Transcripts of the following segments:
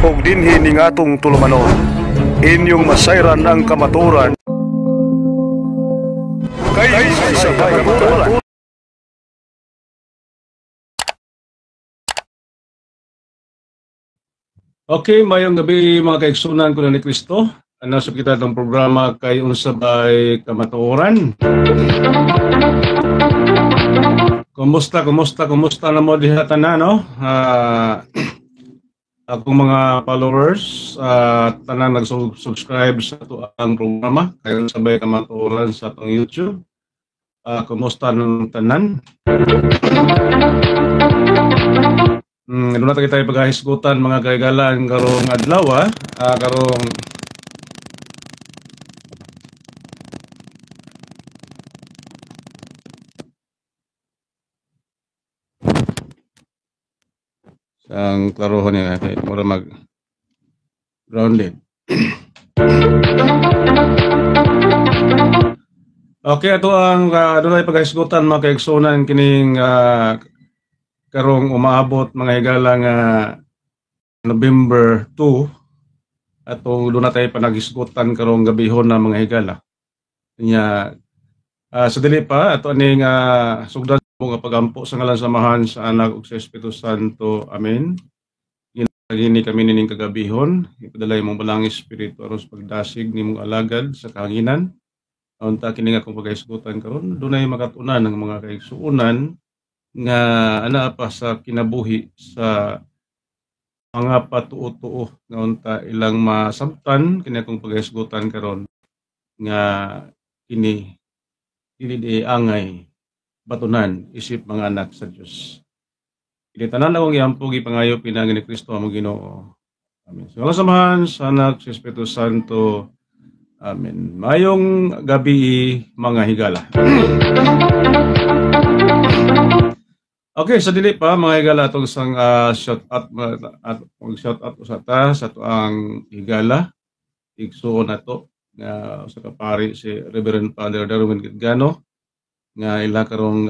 ug dinhi ning atong tulumanon. Inyong masayran ang kamaturan kay sa kamaturan. Okay, mayong gabi mga kaigsunan ko na ni Kristo. Nasa kita itong programa kay Unsabay Kamatuoran. Kumusta na mo diha tanan, no? Akong mga followers, tanan nag-subscribe sa ang programa kay Unsabay Kamatuoran sa atong YouTube. Kumusta ng tanan? Doon natin tayo paghahisgutan mga kaigalan karong adlaw, karong ang klarohon niya kay mura mag grounded. Okay, ato ang doon tayo paghahisgutan mga kaigsunan kining karong umaabot mga higala nga November 2 atong doon na tayo panagisgutan karong gabihon na mga higala. Nya sa dili pa ato aning sugdan mo nga pagampo sa ngalan samahan sa Anak ug sa Espiritu Santo. Amen. Ginagini kami nining kagabihon, ipadalay mong balang espiritu aron sa pagdasig nimong alagad sa kahanginan. Unta kini nga kung paghisgutan karon dunay makatunan ng mga kaigsuonan nga ana pa sa kinabuhi sa mga patuo-tuo nga unta ilang masabtan kini akong paghisgutan karon nga kini dili angay batunan isip mga anak sa Dios. Kini tanan akong iampo gipangayo pinangin ni Kristo among Ginoo. Amen. So samahan sa Anak sa Espiritu Santo. Amen. Mayong gabi mga higala. Okay, sa dili pa mga higala atong sang shout out sa ta sa tuang higala igsuon nato nga sa kapari si Reverend Father Darwin Gitgano nga ila karong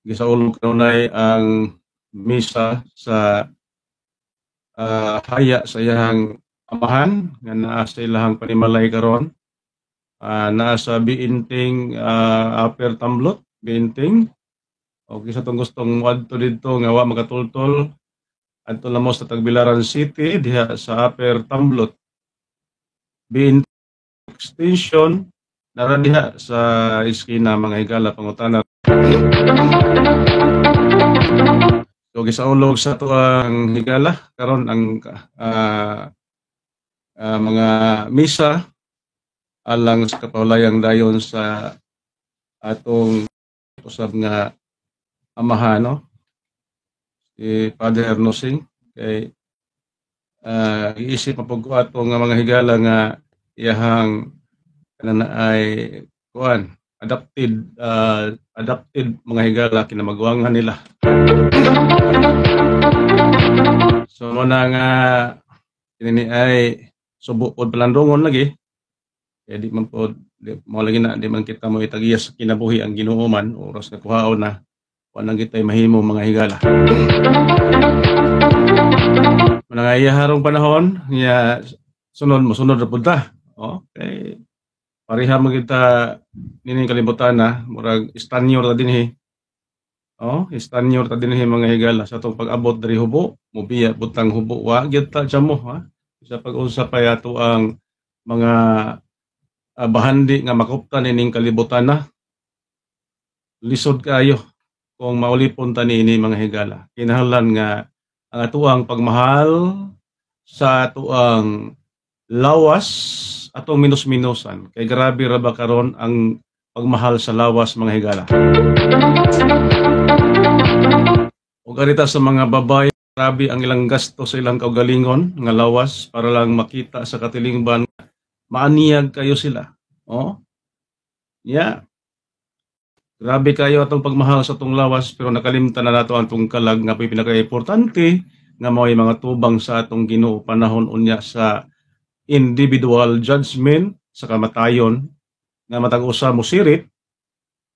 gisaulog kanunay ang misa sa haya sa iyang amahan nga naa sa ilahang panimalay karon, naa sa biinting Upper Tamblot biinting. Okay, sa itong gustong wadto dito nga wa makatultol adto lang mo sa Tagbilaran City diha sa Upper Tamblot biinting extension nara diha sa iskina mga higala pangutana. So gisaulog sa tuang higala karon ang mga misa alang sa kapahulayang dayon sa atong usab nga amahan, no? Si Father Ernosing kay iisip mapugko ato nga mga higala nga iyahang kanana ay kuan adapted mga higala kinamagwangan nila. So muna nga kini ay subo pod palandongon lagi kaya di man pod mo lagi na di man kita mo itagiya sa kinabuhi ang Ginoo man oras na kuhaon na wanang kita'y mahimo mga higala. Manang iyaharong panahon niya sunod ra pud ta. Okay. Pareha mo kita nining kalibutan na murag istanyor ta dinhi. Istanyor ta dinhi mga higala sa tong pag-abot diri hubo, mobiya butang hubo wa gyud ta mo ha. Sa pag-usap pa yato ang mga bahandi nga makuptan nining kalibutan na. Lisod kayo kung maulipon ta niini mga higala. Kinahanglan nga ang atuang pagmahal sa atuang lawas atong minus-minusan kay grabe ra ba karon ang pagmahal sa lawas mga higala. Ug arita sa mga babae grabe ang ilang gasto sa ilang kaugalingon nga lawas para lang makita sa katilingban maaniyag kayo sila. Yeah. Grabe kayo atong pagmahal sa atong lawas pero nakalimtan na nato ang atong kalag nga pinaka-importante nga mao'y mga tubang sa atong Ginoo panahon unya sa individual judgment sa kamatayon nga matag usa mo sirit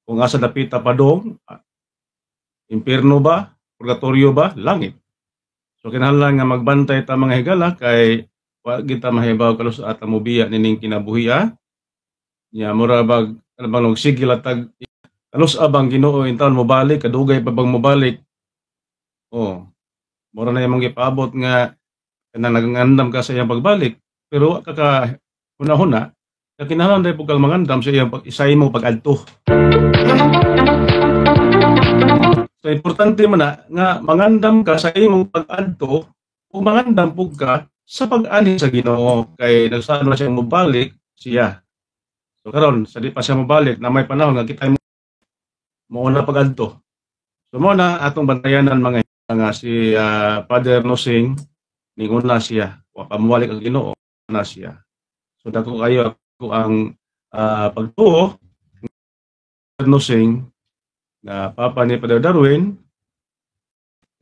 kung asa dapita padong impierno ba, purgatorio ba, langit. So So kinahanglan nga magbantay ta mga higala kay wa kita mahibaw kalos at mubiya nining kinabuhi. Nya mura bag ano bang sigil atag kalos abang Ginoo in taon mobalik kadugay pa bang mobalik. Oh, mura na imong gipaabot nga kanang nagangandam ka sa iyang pagbalik pero wa ka ka hunahuna kinahanglan dai pug kang mangandam sa iyang isay mo pag-adto. So importante man na nga mangandam ka sa imong pag-adto ug mangandam pug ka sa pag-ani sa Ginoo kay nagsano siya mobalik siya. So karon sa di pa siya mobalik na may panahon nga kita mo na pag-adto. So mo na atong bantayanan mga nga si Father Nosing ninguna siya wa pa mobalik ang Ginoo na siya. So dako kayo ako ang pagtuo Nosing na papa ni Padre Darwin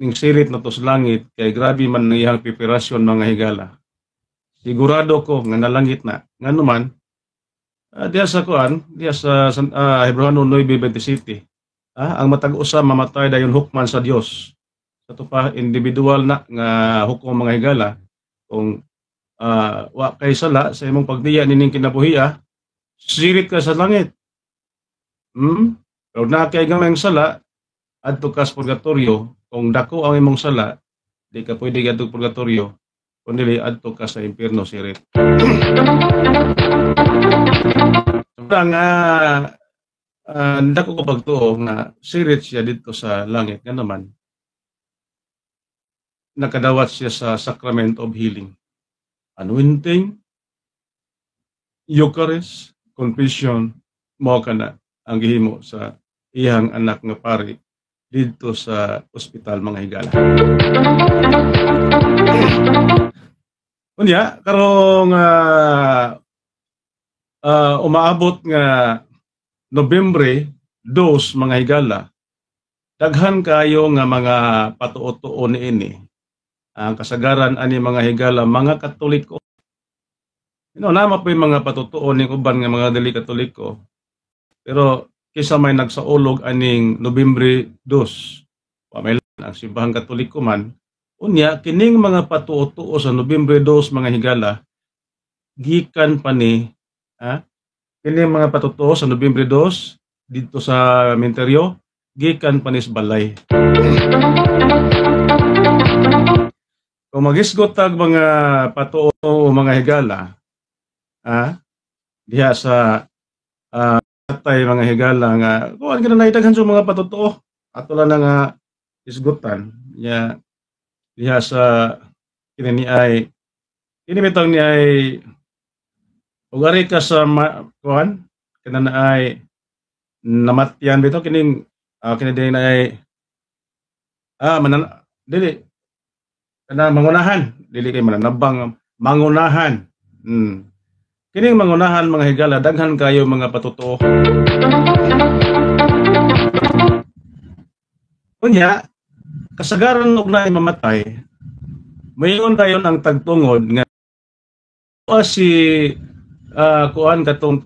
ning sirit na to sa langit kay grabe man ang iyang preparasyon mga higala. Sigurado ko nga nalangit na nganuman diya sa kuan diya sa Hebreo 9:27 ang matag usa mamatay dayon hukman sa Dios sa pa individual na nga hukom mga higala kung wa kay sala sa imong pagdiya nining kinabuhi sirit ka sa langit. Pero na kay gamay sala adto ka sa purgatorio kung dako ang imong sala di ka pwede adto purgatorio kundi adto ka sa impierno sirit. Sobrang dako ko pagtuo nga sirit siya dito sa langit nga naman nakadawat siya sa sacrament of healing, anointing, Eucharist, confession, mo kana ang gihimo sa iyang anak nga pari dito sa ospital mga higala. Unya karong umaabot nga Nobyembre 2 mga higala, daghan kayo nga mga patuo-tuo niini. Ang kasagaran ani mga higala mga Katoliko. Nama pa yung mga patutuo ning uban nga mga dili Katoliko. Pero kisa may nagsaulog aning Nobyembre 2, may ang simbahang Katoliko man, unya kining mga patuo-tuo sa Nobyembre 2 mga higala gikan pa ni kining mga patutuo sa Nobyembre 2 dito sa Minteryo gikan pa ni sa balay. Kung magisgot tag mga patuo mga higala diha sa patay mga higala nga kuan kinahanglan sa mga patutuo ato lang nga isgutan nya diha sa kini ay kini bitang ni ay ugari ka sa kuan kana ay namatyan bitaw kining kini din ay dili kana mangunahan dili kay mananabang mangunahan. Kining mangunahan mga higala daghan kayo mga patutuo. Unya kasagaran og naay mamatay mayon dayon ang tagtungod nga si kuan katong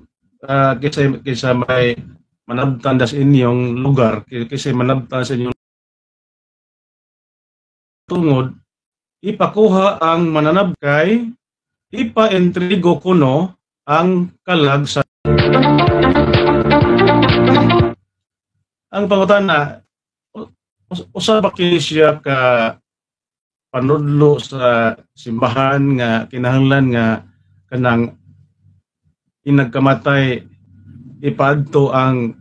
kaysa may manabtan das inyong lugar kaysa manabtan sa inyong tungod ipakuha ang mananab kay ipa-entrigo kuno ang kalag sa ang pangutana usa ba kini siya ka panudlo sa simbahan nga kinahanglan nga kanang inagkamatay ipaadto ang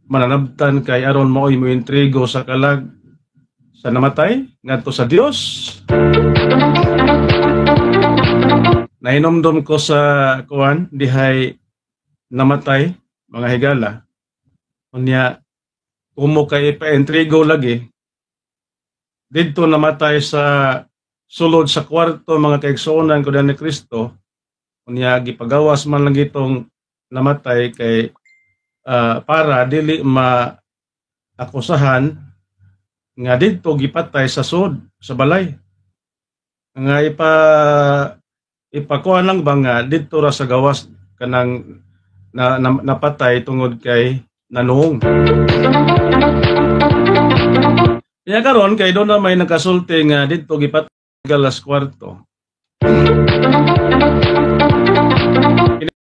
mananabtan kay aron mao'y mo intrigo sa kalag sa namatay ngadto sa Dios. Nainomdom ko sa kuan dihay namatay mga higala. Unya kumo kay pa-intrigo lagi. Didto namatay sa sulod sa kwarto mga kaigsuonan ko ni Kristo. Unya gipagawas man lang itong namatay kay para dili maakusahan nga didto gipatay sa sud sa balay. Nga ipakuha lang ba nga dito ra sa gawas kanang napatay tungod kay nanuong. Kaya karon kay doon na may nakasulti nga dito gipat galas kwarto.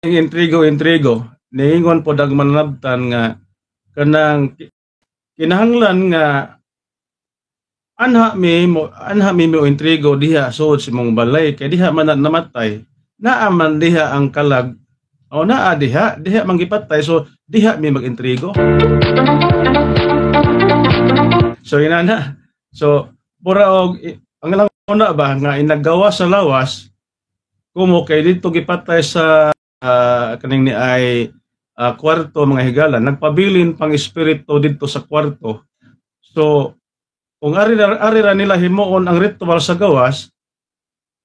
Intrigo niingon po dag mananabtan nga kanang kinahanglan nga anha mi mo intrigo diha sud sa mong balay kay diha man namatay naa man diha ang kalag o naa diha man gipatay so diha mi mag-intrigo. So inana so pura og ang lang una ba nga inagawa sa lawas kumo kay dito gipatay sa kaning ni ay kwarto mga higala nagpabilin pang espiritu dito sa kwarto. So kung ari ra nila himuon ang ritual sa gawas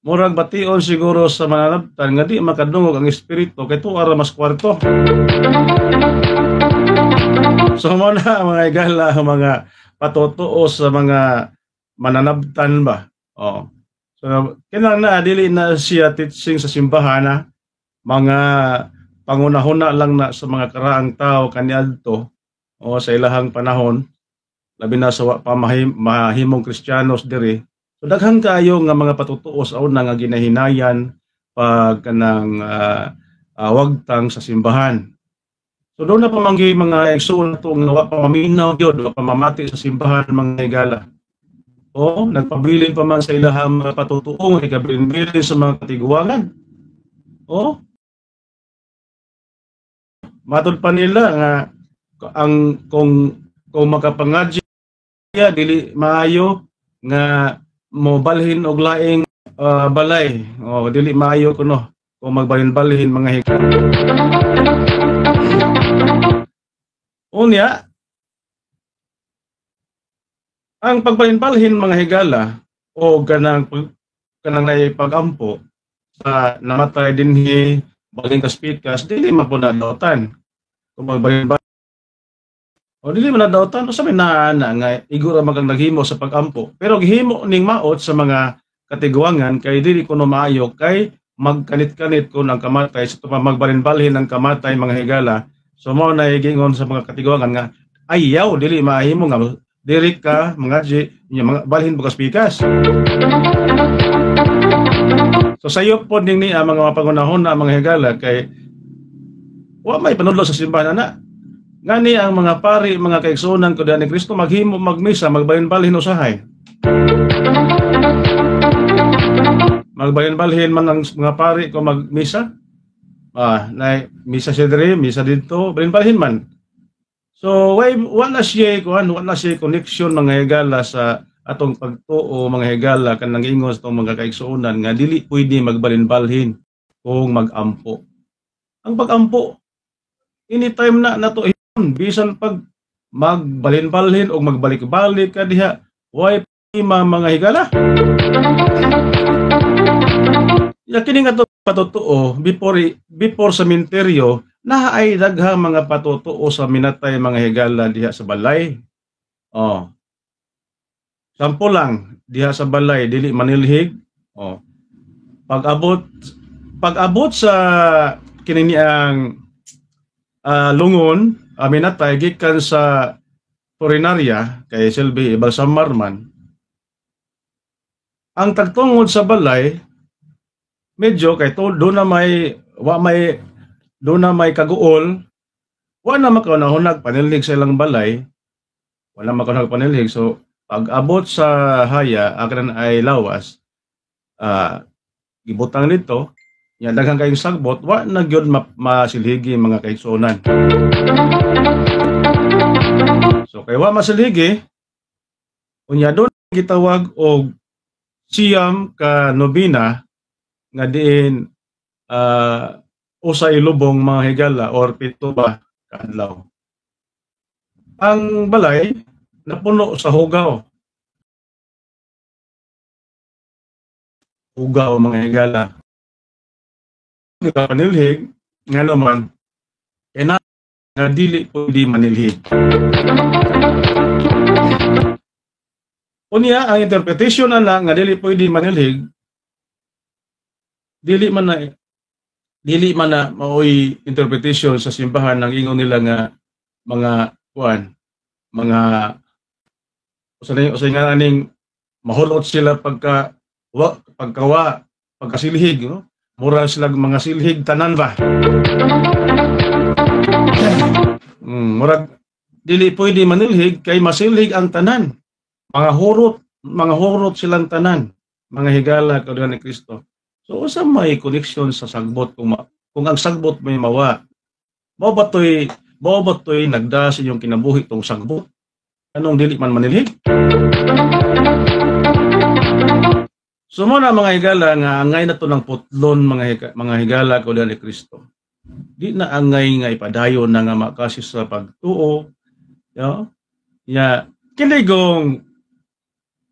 murag bation siguro sa mananabtan nga di makadungog ang espiritu kay tuwa ra mas kwarto. So mo na mga higala mga patutuo sa mga mananabtan ba. Oh. So kinahanglan na dili na siya teaching sa simbahan mga pangunahuna lang na sa mga karaang tao kaniadto o sa ilahang panahon labi na sa mahimong Kristiyanos diri. So daghan kaayo nga mga patutuo sa una nga ginahinayan pag kanang wagtang sa simbahan. So doon na pamanggi mga igsoon nato nga wa pa maminaw gyud wa pa mamati sa simbahan mga higala. O nagpabilin pa man sa ilahang mga patutuo nga ikabilin sa mga katiguangan. O matod pa nila nga ang kung makapangadya dili maayo nga mobalhin og laing balay o dili maayo kuno kung magbalhin-balhin mga higala. Unya ang pagbalhin-balhin mga higala o kanang pag-ampo sa namatay dinhi baling kaspikas dili man po nadautan. Kung magbalhin-balhin o dili man nadautan o sabi na nga igura magang naghimo sa pag-ampo pero gihimo ning maot sa mga katiguangan kay dili kuno maayo kay magkanit-kanit kun ang kamatay sa magbalhin-balhin ang kamatay mga higala. So mo na igingon sa mga katiguangan nga ayaw dili mahimo nga diri ka mga mga balhin bukas pikas. So sayo po ning ni mga pangunahon na mga higala kay wa may panudlo sa simbahan na ngani ang mga pari mga kaigsunan ko ni Kristo maghimo magmisa magbalhin-balhin usahay. Magbalhin-balhin man ang mga pari ko magmisa. Na misa siya diri, misa dito, balhin-balhin man. So wala siya connection mga higala sa atong pagtuo mga higala kanang ingon sa mga kaigsuonan nga dili pwede magbalhin-balhin kung mag-ampo. Ang pag-ampo anytime na nato bisan pag magbalhin-balhin o magbalik-balik ka diha way mga higala. Ya kini nga patutuo before sa minteryo na ay daghang mga patutuo sa minatay mga higala diha sa balay. Oh. Sample lang diha sa balay dili manilhig. Oh. Pag-abot sa kini ang lungon minatay gikan sa purinarya kay Silbi Ibalsamar man. Ang tagtungod sa balay medyo kay doon na may kaguol wa na makanahunag panilhig sa ilang balay wala makanahunag panilhig so pag abot sa haya akan ay lawas gibutang nito nya daghang kayong sagbot wa na gyud masilhigi mga kaigsuonan. So kay wa masilhigi unya doon gitawag og siyam ka nobina nga diin usa ilubong mga higala or pito ba kadlaw. Ang balay napuno sa hugaw. Hugaw mga higala. Di ka panilhig nga naman nga dili pwede manilhig. Unya ang interpretation na nga dili pwede manilhig dili man na maoy interpretation sa simbahan ng ingon nila nga mga usay nga aning mahulot sila pagka pagkawa, pagkasilhig, no? Mura sila mga silhig tanan ba? Murag dili pwede manilhig kay masilhig ang tanan. Mga hurot silang tanan, mga higala kaugalingon ni Kristo. So usa may connection sa sagbot kung ang sagbot may mawa. Mao ba toy nagda sa inyong kinabuhi tong sagbot? Anong dili man manilhig? So mo na mga higala nga angay na to ng putlon mga higala kaugalingon ni Kristo. Di na angay nga ipadayon na nga makasis sa pagtuo.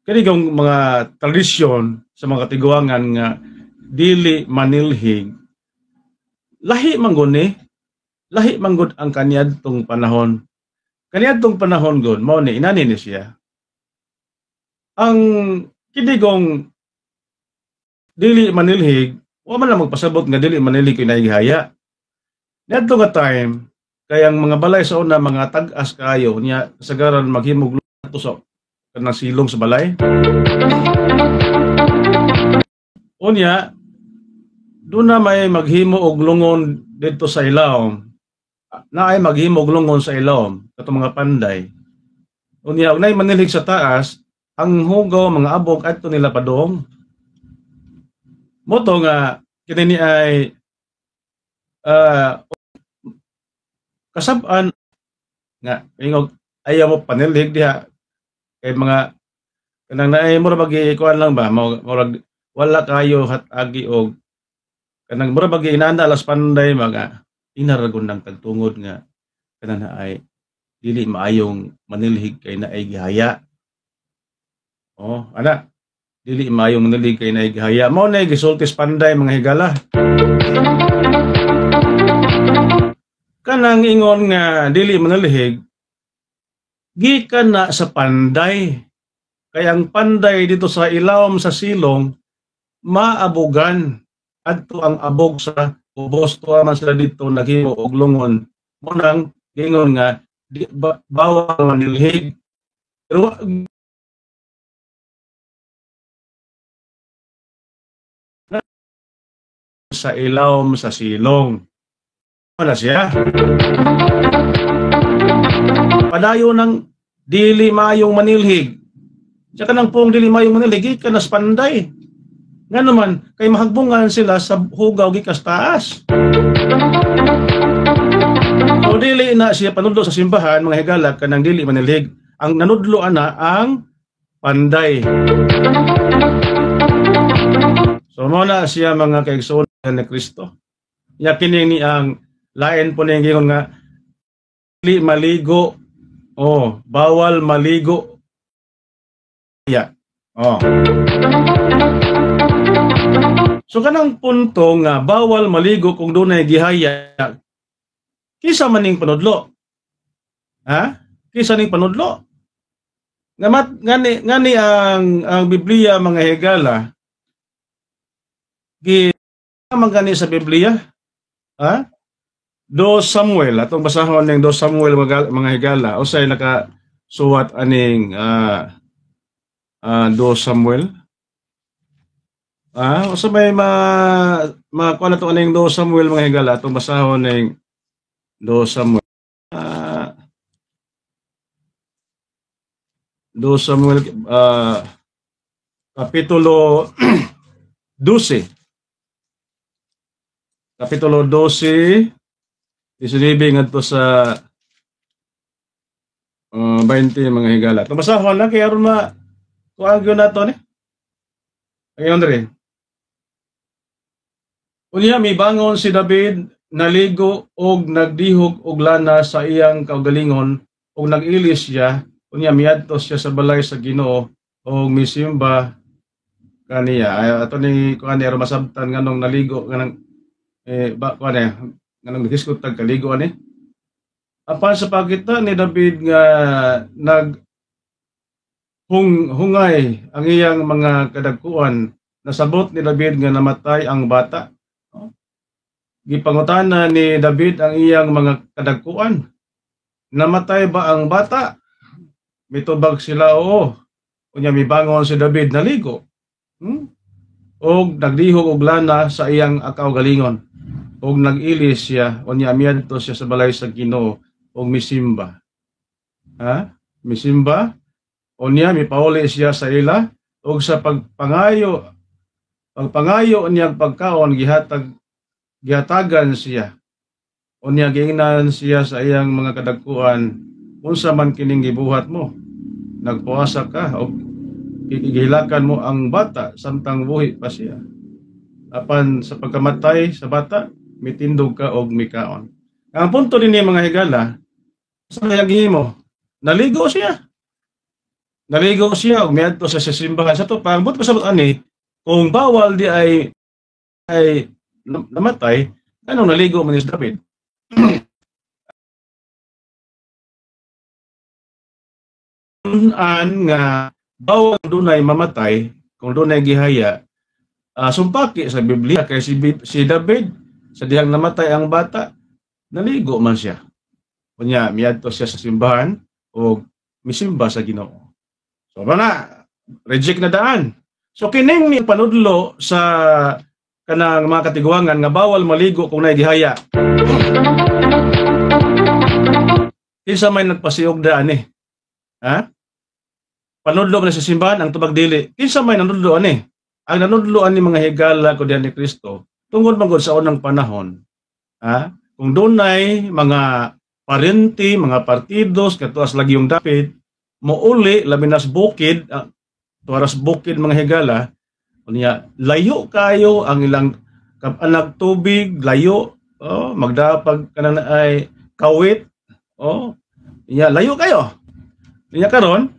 Kinigong mga tradisyon sa mga katiguangan nga dili manilhig. Lahi manggod ang kaniadtong panahon. Kaniadtong panahon gud mao ni inani ni siya. Ang kinigong dili manilhig, wa man lang magpasabot nga dili manilhig kay naigihaya. Niadto nga time kay ang mga balay sa una mga tag-as kaayo niya kasagaran maghimog tusok kanang silong sa balay. Unya doon na may maghimo og lungon dito sa ilawom. Na ay maghimo og lungon sa ilawom katong mga panday. Unya unay manilhig sa taas, ang hugaw mga abog adto nila padong. Moto nga kini ay kasab-an nga ingog ayaw mo panilhig diha kay mga kanang naay mura bagi kuan lang ba murag wala kayo hatagi og kanang mura bagi inanda alas panday mga inaragon ng tagtungod nga kanang naay dili maayong manilhig kay naay gihaya. Ana dili maayong manilhig kay naay gihaya mao nay gisultis panday mga higala. Kanang ingon nga dili manilhig gikan na sa panday. Kaya ang panday dito sa ilawom sa silong maabugan adto ang abog sa ubos tuwa man sila dito naghimo og lungon. Mo nang gingon nga bawal manilhig. Pero sa ilawom sa silong. Wala siya. Padayo ng dili maayong manilhig. Tsaka nang pong dili maayong manilhig, kanas panday. Nga naman, kay mahagbungan sila sa hugaw gikas taas. So dili na siya panudlo sa simbahan, mga higala, kanang dili manilhig. Ang nanudlo ana ang panday. So muna siya mga kaigsunan ni Kristo. Yakini ni ang lain po na yung nga dili maligo. Bawal maligo. So kanang punto nga bawal maligo kung dunay gihaya. Kisa maning panudlo. Kisa ning panudlo. Ngani ang Biblia mga higala. Gani sa Biblia. 2 Samuel, atong basahon ng 2 Samuel mga higala, usay nakasuwat aning 2 Samuel. Usa may kuan ato aning 2 Samuel mga higala, atong basahon ng 2 Samuel. 2 Samuel kapitulo 12. Kapitulo 12 isunibing ngadto sa 20 mga higala. Tumasahon lang kay aron kuagyo nato ni. Ayon diri. Unya mibangon si David naligo og nagdihog og lana sa iyang kaugalingon og nagilis siya. Unya miadto siya sa balay sa Ginoo og misimba kaniya. Ato ni kuan aron masabtan nganong naligo kanang nganong nagiskot tag kaligo ani. Apan sa pagkita ni David nga hungay ang iyang mga kadagkuan, nasabot ni David nga namatay ang bata. Gipangutana ni David ang iyang mga kadagkuan, namatay ba ang bata? Mitubag sila, oo. Kunya mibangon si David naligo. og nagdihog og lana sa iyang akaw galingon og nag-ilis siya unya miadto siya sa balay sa Ginoo og misimba. Misimba unya mipauli siya sa ila og sa pagpangayo niyang pagkaon gihatagan siya unya giingnan siya sa iyang mga kadagkuan, unsa man kining gibuhat mo, nagpuasa ka o gihilakan mo ang bata samtang buhi pa siya, apan sa pagkamatay sa bata mitindog ka og mikaon. Ang punto din mga higala, sa gihimo naligo siya og miadto sa simbahan. Sa to pang but pasabot ani kung bawal di ay namatay, anong naligo man si David? Nga bawal dunay mamatay kung dunay gihaya, sumpaki sa Biblia kay si David sa dihang namatay ang bata naligo man siya. Unya miadto siya sa simbahan o misimba sa Ginoo. So na reject na daan. So kining ni panudlo sa kanang mga katiguangan nga bawal maligo kung naay gihaya. Kinsa may nagpasiog daan eh. Panudlo man sa simbahan ang tubag dili. Kinsa may nanudlo ani? Ang nanudlo ani mga higala ko diyan ni Kristo tungod magod sa unang panahon. Kung dunay mga parenti, mga partidos katuas lagi yung David mouli labi nas bukid, tuwaras bukid mga higala, unya layo kayo ang ilang anak tubig, layo, magdapag kanan ay kawit, unya layo kayo. Unya karon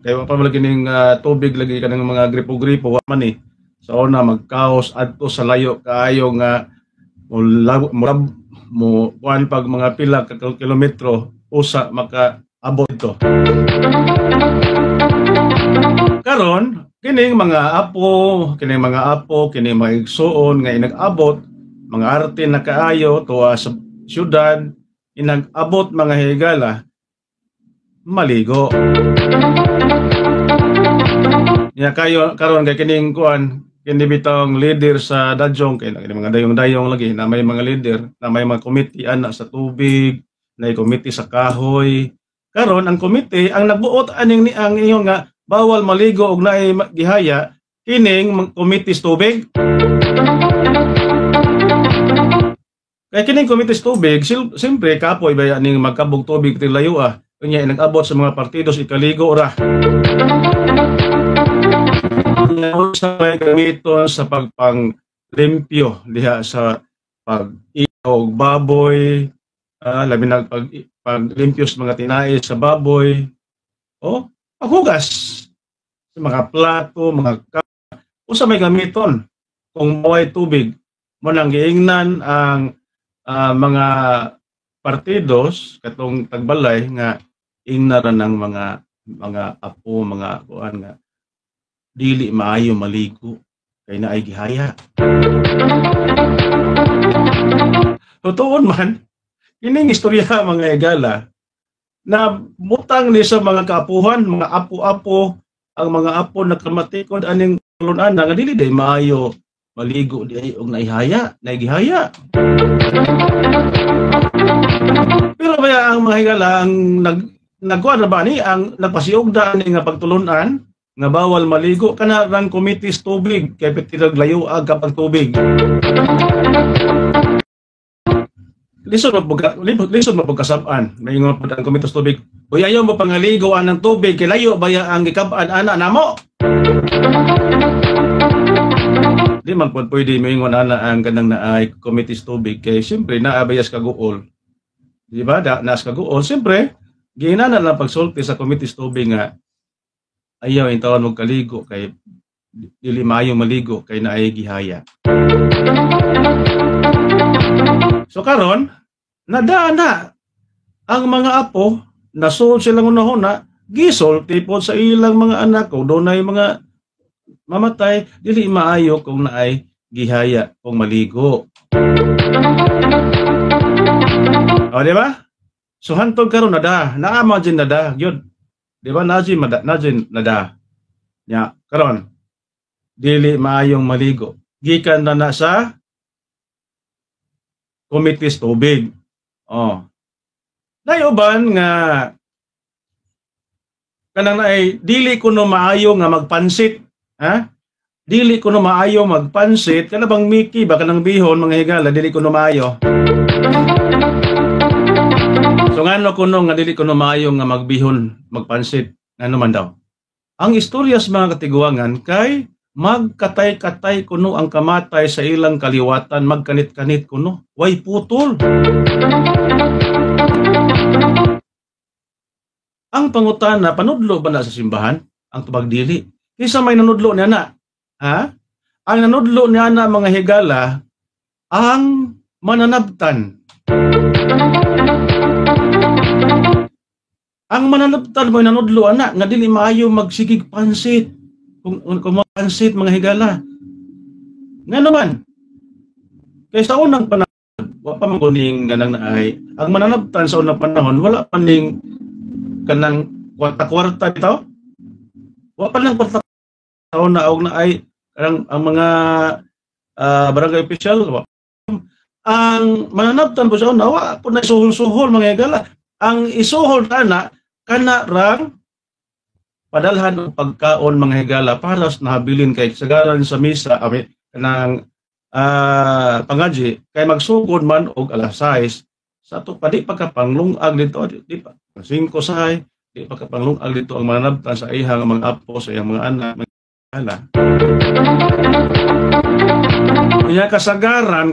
kayo pa malagi ning tubig lagi kanang mga gripo-gripo wa man sa una magkaos adto sa layo kayo nga mo kuan pag mga pila ka kilometro usa makaabot ito. Karon kining mga apo, kining mga igsuon nga inag-abot, mga arte na kaayo tuwa sa syudad, inag-abot mga higala, maligo. Nya kayo karon kay kining kuan, kini bitong leader sa dadyong, kay mga dayong-dayong lagi na may mga leader, na may mga committee ana sa tubig, na committee sa kahoy. Karon ang committee ang nagbuot aning ang iyon nga bawal maligo og naay gihaya, kining committee sa tubig. Kay kining committee sa tubig, siyempre kapoy ba ning magkabog tubig ti layo kunya nag-abot sa mga partidos ikaligo ra. Sa may gamiton sa pagpanglimpyo diha sa pag-iog baboy, labi na paglimpyo sa mga tinai sa baboy, paghugas sa mga plato, mga usa may gamiton kung maway tubig mo nang giingnan ang mga partidos katong tagbalay nga ingnaran ng mga apo, mga kuan nga dili maayo maligo kay naay gihaya. Totoo man kining istorya mga higala na butang ni sa mga kaapuhan, mga apo-apo, ang mga apo nagkamatikod aning lunan nga dili day maayo maligo di ay og naihaya, naigihaya. Pero baya ang mga higala ang nagkuan na ba ni ang nagpasiog daan nga pagtulunan nga bawal maligo kana rang committee sa tubig kay pitirag layo kapag tubig. Lisod mo pagkasab-an may nga pud ang committee sa tubig. Uy ayo mo pangaligoan ng tubig kay layo baya ang gikab-an ana namo. Di man pud pwede moingon ana ang kanang naay committee sa tubig kay siyempre naabayas kaguol. Di ba? Naas kaguol siyempre giingnanan lang pagsulti sa committee sa tubig nga ayaw yung tawon mong kaligo kay dili maayo maligo kay naay gihaya. So karon nadana ang mga apo nasul silang unahuna gisulti pod sa ilang mga anak kung dunay mga mamatay dili maayo kung naay gihaya kung maligo. Di ba? So hantod karon naama din nada gyud. Di ba najin nada nya karon dili maayong maligo. Gikan na sa kumitis tubig. Oh. Nayuban nga kanang ay dili kuno maayo nga magpansit, ha? Dili kuno maayo magpansit, kana bang Mickey ba kanang bihon mga higala dili kuno maayo. So ngano kuno nga dili kuno maayo nga magbihon, magpansit, ngano man daw. Ang istorya sa mga katiguangan kay magkatay-katay kuno ang kamatay sa ilang kaliwatan, magkanit-kanit kuno, way putol. Ang pangutana, panudlo ba na sa simbahan ang tubag dili? Kaysa may nanudlo niya na, ha? Ang nanudlo niya na mga higala, ang mananabtan. Ang mananabtan mo nanudlo ana nga dili maayo magsigig pansit. Kung pansit mga higala. Nga naman, kaysa unang panahon, wala pa maguning ganang naay. Ang mananabtan sa unang panahon, wala pa ning kanang kwarta-kwarta ito. Wala pa lang kwarta-kwarta na og naay ang mga barangay official. Ang mananabtan po sa una, wala po na isuhol-suhol mga higala. Ang isuhol na kana rang padalhan og pagkaon mga higala para sa nabilin kay sagaran sa misa kanang pangadji kay magsugod man og alas 6 sa ato pa di pagkapanglungag dito di pa 5 sahay di pagkapanglungag dito ang mananabtan sa ihang mga apo sa iyang mga anak mga higala. Kaya kasagaran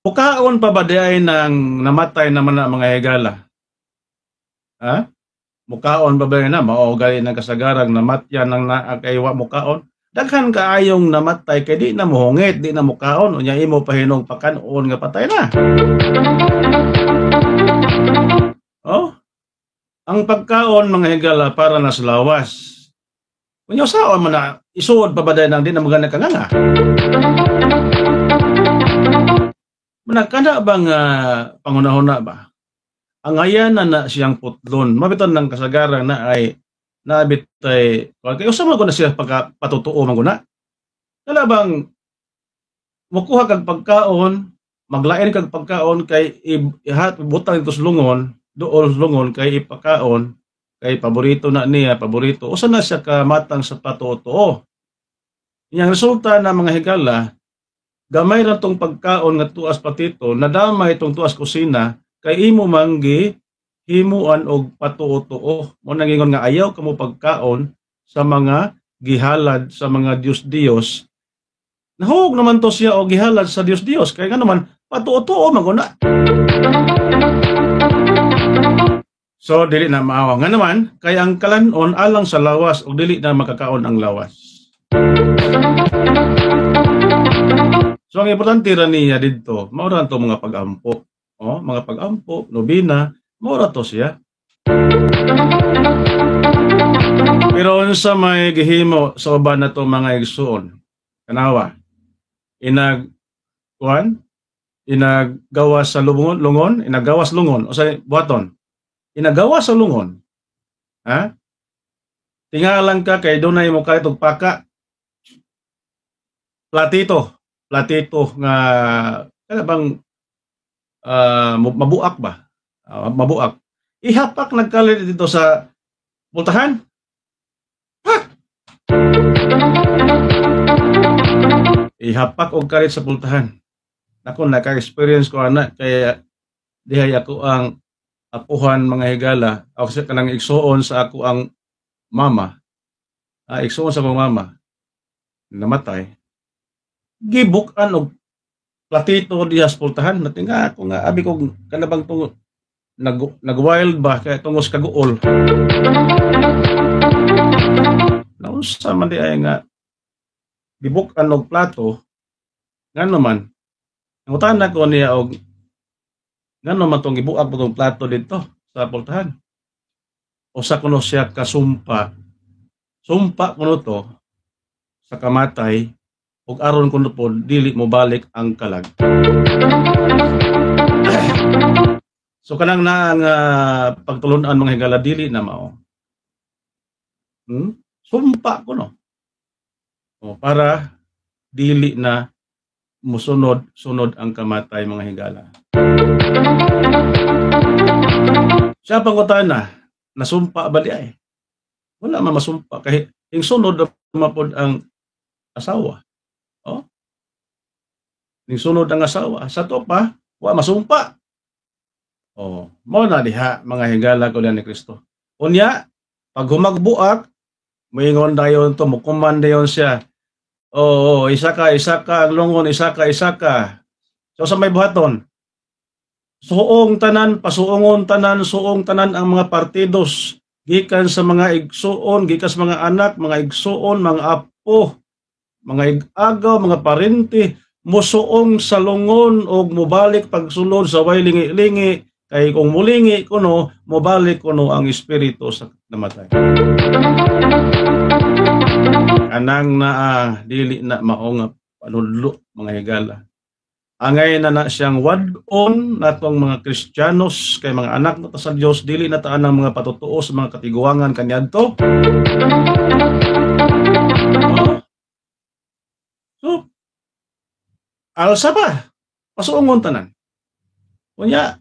bukaon pa ba di ay nang namatay naman na mga higala? Ha? Mukaon ba ba na mao gali ng kasagarang namatyan ng naakaywa mukaon? Daghan kaayong namatay kay di na mohungit, di na mukaon unya imo pahinog pakanon nga patay na. Oh? Ang pagkaon mga higala para na sa lawas. Unya saon man na isuod pa ba nang di na magana kanganga? Manakana bang pangunahuna ba? Ang ayan na siyang putlon, mabitan ng kasagaran na ay nabit ay kaya usama ko na siya pagpatutuo man guna. Kala bang mukuha kag pagkaon, maglain kag pagkaon kay ihat butang ito lungon, dool lungon kay ipakaon kay paborito na niya, paborito. Usa na siya ka matang sa patutuo. Yang resulta na mga higala, gamay ra tong pagkaon nga tuas patito, nadamay tong tuas kusina kay imo manggi himuan og patuo-tuo mo nangingon nga ayaw kamo pagkaon sa mga gihalad sa mga Dios nahug naman to siya og gihalad sa Dios kay nga naman patuo-tuo maguna. So dili na maawa nga naman kay ang kalanon alang sa lawas og dili na makakaon ang lawas. So ang importante ra niya didto mao ra to mga pag-ampo. Oh, mga pag-ampo, nobina, mura to siya. Pero sa may gihimo sa uban na to mga igsoon, kanawa, inagawas sa lungon, inagawas lungon, o sa buhaton, inagawas sa lungon, ha? Tingalan ka kay dunay mo kahit og paka, platito nga, kaya bang, mabuak ba? Mabuak. Ihapak nagkalit dito sa pultahan. Ha! Ihapak og kalit sa pultahan. Ako naka-experience ko ana kaya dihay ako ang apuhan mga higala. Ako sa kanang igsuon sa ako ang mama. Igsuon sa akong mama. Namatay. Gibukan og platito diha sa pultahan natin nga ako nga abi ko kanabang tong nag-wild ba kaya tungos kaguol naunsa man di ay nga gibukan og plato nga naman ang utana ko niya og nga naman tong gibuak mo tong plato dito sa pultahan usa kuno siya kasumpa kuno to sa kamatay ug aron kuno po dili mo balik ang kalag. So kanang na nga pagtulunan mga higala dili na mao. Sumpa kuno. O, para dili na musunod-sunod ang kamatay mga higala. Siya pangutana, nasumpa ba di ay? Wala man masumpa kahit yung sunod na mapod ang asawa. Oh, yung sunod ang asawa. Sa to pa, wa masumpa. Oh, mo na diha mga higala ko ni Kristo. Unya, pag humagbuak, moingon dayon to, mukuman dayon siya. Oo, isa ka, ang lungon, isa ka. So sa may buhaton, suong tanan, pasuongon tanan, suong tanan ang mga partidos, gikan sa mga igsuon, gikan sa mga anak, mga igsuon, mga apo, mga igagaw, mga parente, musuong sa lungon o mubalik pagsulod sa way lingi-lingi, kay kung mulingi kuno, mubalik kuno ang espiritu sa namatay. Anang dili na maong panudlo mga higala. Angay na siyang wadon natong mga Kristiyanos kay mga anak na sa Dios, dili na taan ang mga patutuo sa mga katiguangan kaniadto. So, alsa ba? Pasuongon tanan. Kunya,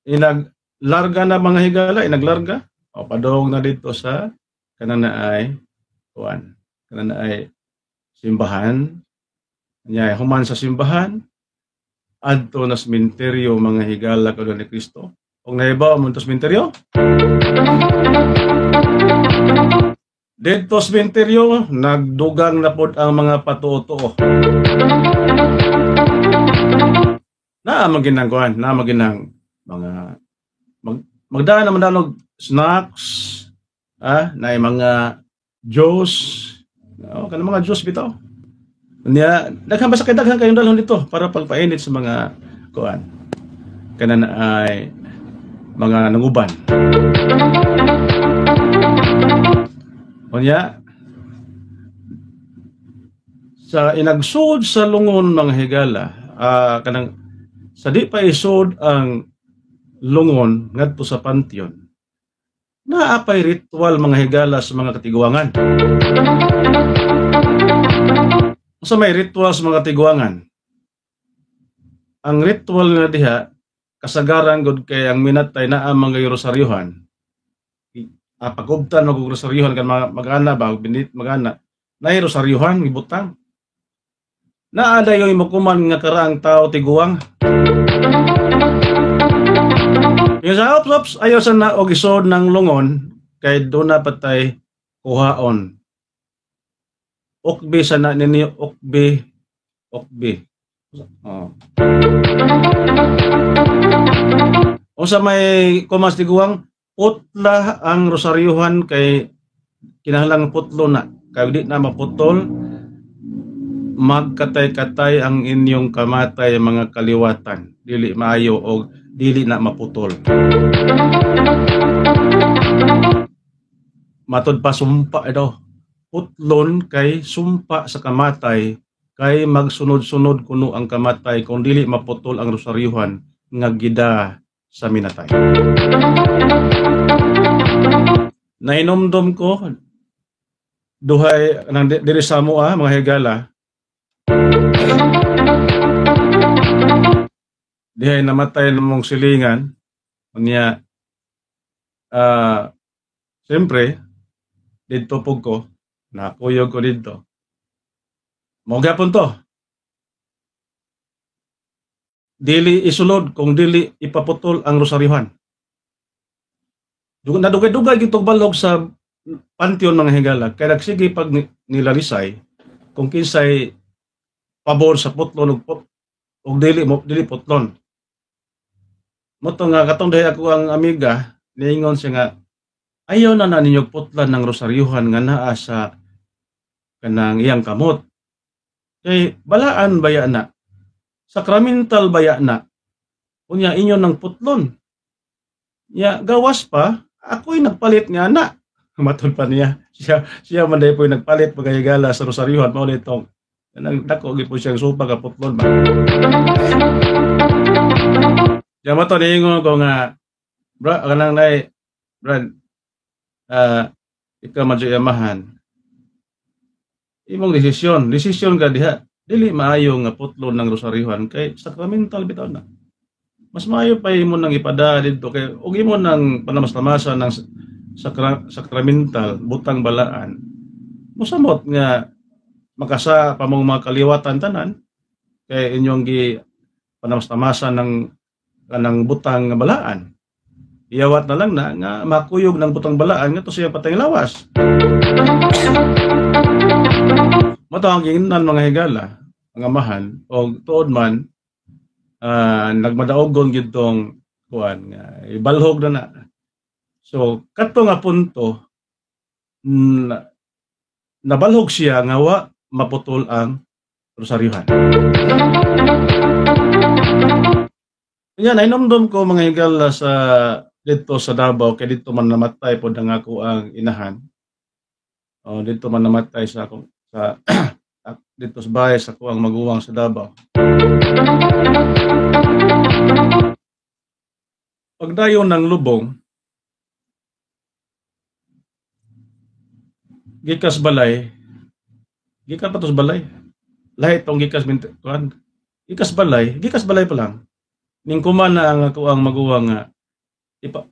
inaglarga na mga higala, inaglarga. O padong na dito sa kananaay tuan. Kananaay simbahan. Kunya, human sa simbahan, adto na sementeryo mga higala kadto ni Kristo. Kung nahibaw mo sa sementeryo, dito sementeryo nagdugang na pod ang mga patuo. Na maginangkuan, na maginang mga magdaan naman danog snacks, na mga juice, kanang mga juice bitaw. Niya, daghan kayong dalhon dito para pagpainit sa mga kuan. Kanan ay mga nanguban. Niya, sa inagsud sa lungon mga higala, kanang sa di pa isod ang lungon ngadto sa panteon. Naapay ritual mga higala sa mga katiguangan. Sa may ritual sa mga tiguangan. Ang ritual na diha, kasagaran gud kay ang minatay na ang mga rosaryuhan. Pagubtan mag rosaryuhan kan mag-ana ba, binit mag-ana. Nay rosaryuhan gibutang. Naada yung imukuman nga karaang tao tiguang. Yung sa ops ayaw sa na og isod ng lungon kay doon na patay kuhaon. Okbe sana ninyo, okbe. O sa may kumas tiguang, putla ang rosaryuhan kay kinahanglang putlo na. Kaya di na maputol, magkatay-katay ang inyong kamatay mga kaliwatan. Dili maayo o dili na maputol. Matod pa sumpa ito. Putlon kay sumpa sa kamatay kay magsunod-sunod kuno ang kamatay kung dili maputol ang rosaryuhan nga gida sa minatay. Nainomdom ko duhay nang diri sa mua mga higala. Dihay namatay namong silingan unya siyempre dito pug ko nakuyog ko dito. Mao gyapon to. Dili isulod kung dili ipaputol ang rosaryuhan. Nadugay-dugay gitong balog sa panteon mga higala. Kaya nagsige pag nilarisay kung kinsay pabor sa putlon og dili putlon. Moto nga katong dahi ako ang amiga, niingon siya nga ayaw na ninyo putlan ng rosaryuhan nga naa sa kanang iyang kamot. Kay balaan baya na. Sakramental baya na. Unya inyo ng putlon. Ya gawas pa, ako'y nagpalit nga na. Matod pa niya. Siya man day po nagpalit pagayagala sa rosaryuhan mao nitong nagdako gid po siyang supa ka putlon ba. Ya matod niingon ko nga bra kanang nay Brad ikaw madyo yamahan. imong desisyon ka diha dili maayo nga putlon ng rosaryuhan kay sacramental bitaw na. Mas maayo pa imo nang ipada didto kay ug imo nang panamas-tamasan ng sacramental butang balaan. Mosamot nga makasa pa mong mga kaliwatan tanan kay inyong gi panamas-tamasan ng kanang butang nga balaan. Iyawat na lang na nga makuyog ng butang balaan nga to siya patay lawas. Mato ang giingnan mga higala, mga amahan o tuod man nagmadaogon gid tong kuan nga ibalhog na. So kadto nga punto nabalhog siya nga wa maputol ang rosaryuhan. Yan, nainomdom ko mga higala sa dito sa Davao kay dito man namatay pod ang ako ang inahan. O dito man namatay sa akong sa dito sa bahay sa ako ang maguwang sa Davao. Pagdayon ng lubong gikas balay gikan patos balay lahi tong gikas kuan gikas balay pa lang ning kuman na ang ako ang maguwang nga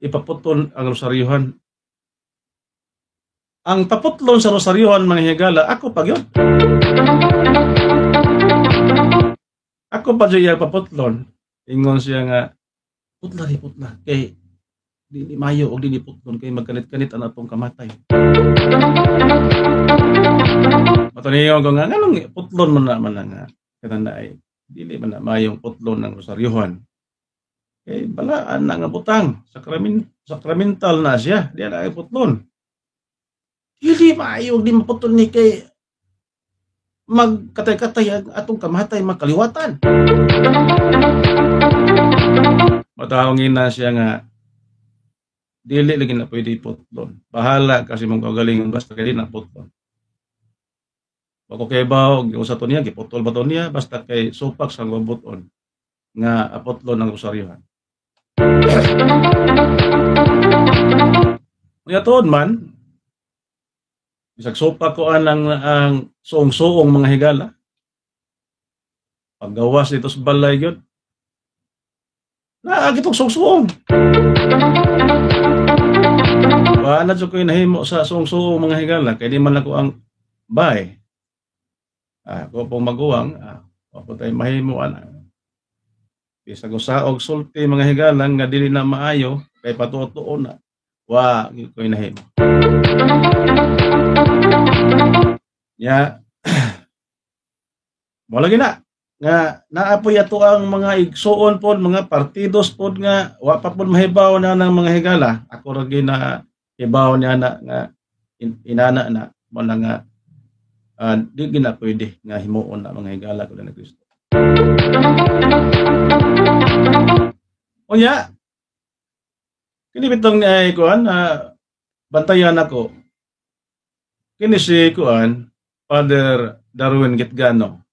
ipaputol ang rosaryuhan. Ang paputlon sa rosaryuhan mga higala ako pa gyud. Ako pa siya paputlon. Ingon siya nga putla kay di mayo og di putlon kay magkanit-kanit ang atong kamatay. Matuniyo ko nga nganong putlon man nga kanana ay dili man na mayong putlon ng rosaryuhan. Kay balaan na nga butang, sacramental na siya, di na ay putlon. Dili maayo di maputol ni kay magkatay-katay ang atong kamatay makaliwatan. Matawangin na siya nga dili lagi na pwede putlon. Bahala kasi mong kagalingon basta kay di na putlon. Pag okay ba og usa to niya giputol ba to niya basta kay supak sa buton nga aputlon ng rosaryuhan. Kaya tuod man, bisag sopa ko ang suong-suong mga higala. Paggawas dito sa balay yun, naagitong suong-suong. Paano ko yung nahimo sa suong-suong mga higala, kaya di man ako ang bay. Ako pong maguwang, ako tayo mahimo bisag usaog sulti mga higalang nga dili na maayo kay patuo na wa koy nahimo. Ya wala gina nga naapoy ato ang mga igsuon pod mga partidos pod nga wa pa pod mahibaw na ng mga higala. Ako ra gina hibaw niya na nga inana na mo na nga di gina pwede nga himuon na mga higala ko na Kristo. Unya, kini bitong kuan bantayan ako. Kini si kuan Father Darwin Gitgano.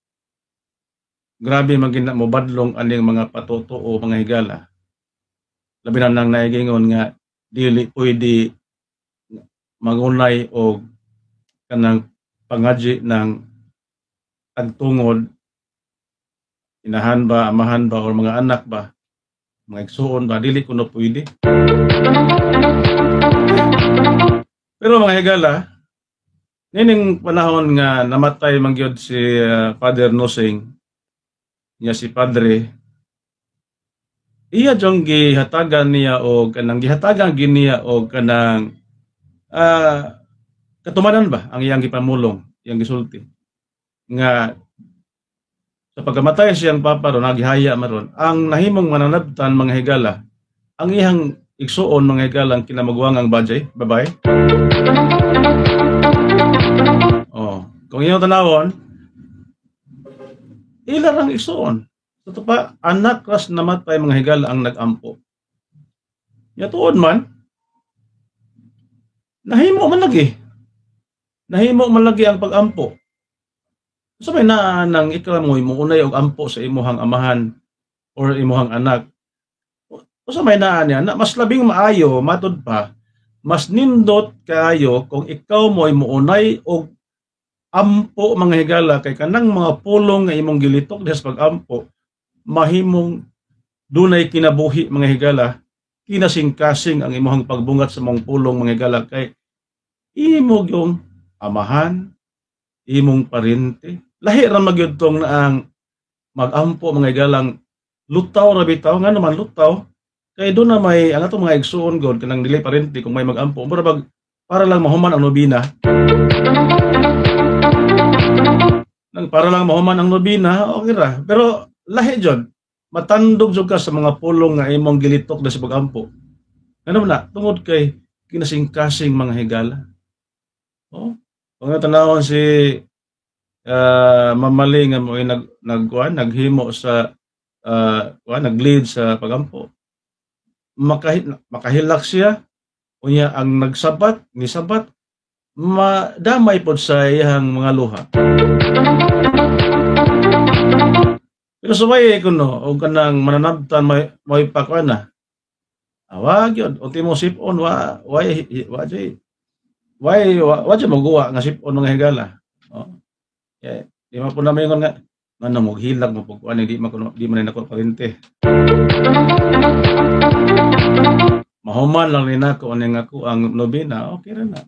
Grabe magina mo badlong aning mga patutuo mga higala. Labi na nang naigingon nga dili pwede magunay og kanang pangadji ng tagtungod inahan ba, amahan ba, o mga anak ba, mga igsuon ba, dili kuno pwede. Pero mga higala, nining panahon nga namatay mangyod si Father Nosing, niya si Padre, iya jong gihatagan niya o kanang gihatagan giniya o kanang katumanan ba ang iyang gipamulong, iyang gisulti. Nga sa pagkamatay siyang papa ron, nagihaya maron, ang nahimong mananabtan mga higala, ang iyang igsuon mga higalang kinamagwang ang babay. Kung iyong tanawon, ilarang igsuon. Ito pa, anak ras namatay mga higala ang nag-ampo. Yatuon man, nahimo man lagi ang pag-ampo. Sabay na nang ikaw mo imuunay og ampo sa imuhang amahan or imuhang anak. O sabay na niya na mas labing maayo matud pa mas nindot kaayo kung ikaw mo imuunay og ampo mga higala kay kanang mga pulong nga imong gilitok des pag-ampo mahimong dunay kinabuhi mga higala, kinasing-kasing ang imong pagbungat sa mga pulong mga higala kay imo yung amahan, imong parente. Lahi ra magyud tong na ang mag-ampo mga higalang lutaw ra bitaw nga naman lutaw kay do na may ang atong mga igsuon god kanang dili parente kung may mag-ampo para lang mahuman ang nobina. Para lang mahuman ang nobina, okay ra. Pero lahi jud matandog jud ka sa mga pulong nga imong gilitok sa pag-ampo. Ano na tungod kay kinasing-kasing mga higala. Oh, kung tanawon si Mamaling nga mo ay naghimo sa nag-lead sa pag-ampo. Makahilak siya unya ang nagsabat ni sabat madamay pod sa iyang mga luha. Pero subay kuno o kanang mananabtan may pakuan na. Awag yun, unti mo sipon wa magawa nga sipon mga higala. Oh. Yeah, di man po na mayon nga ngano mo hilag mo pug ani di man nako parente. Mahuman lang rin ako aning ako ang nobina, okay ra na.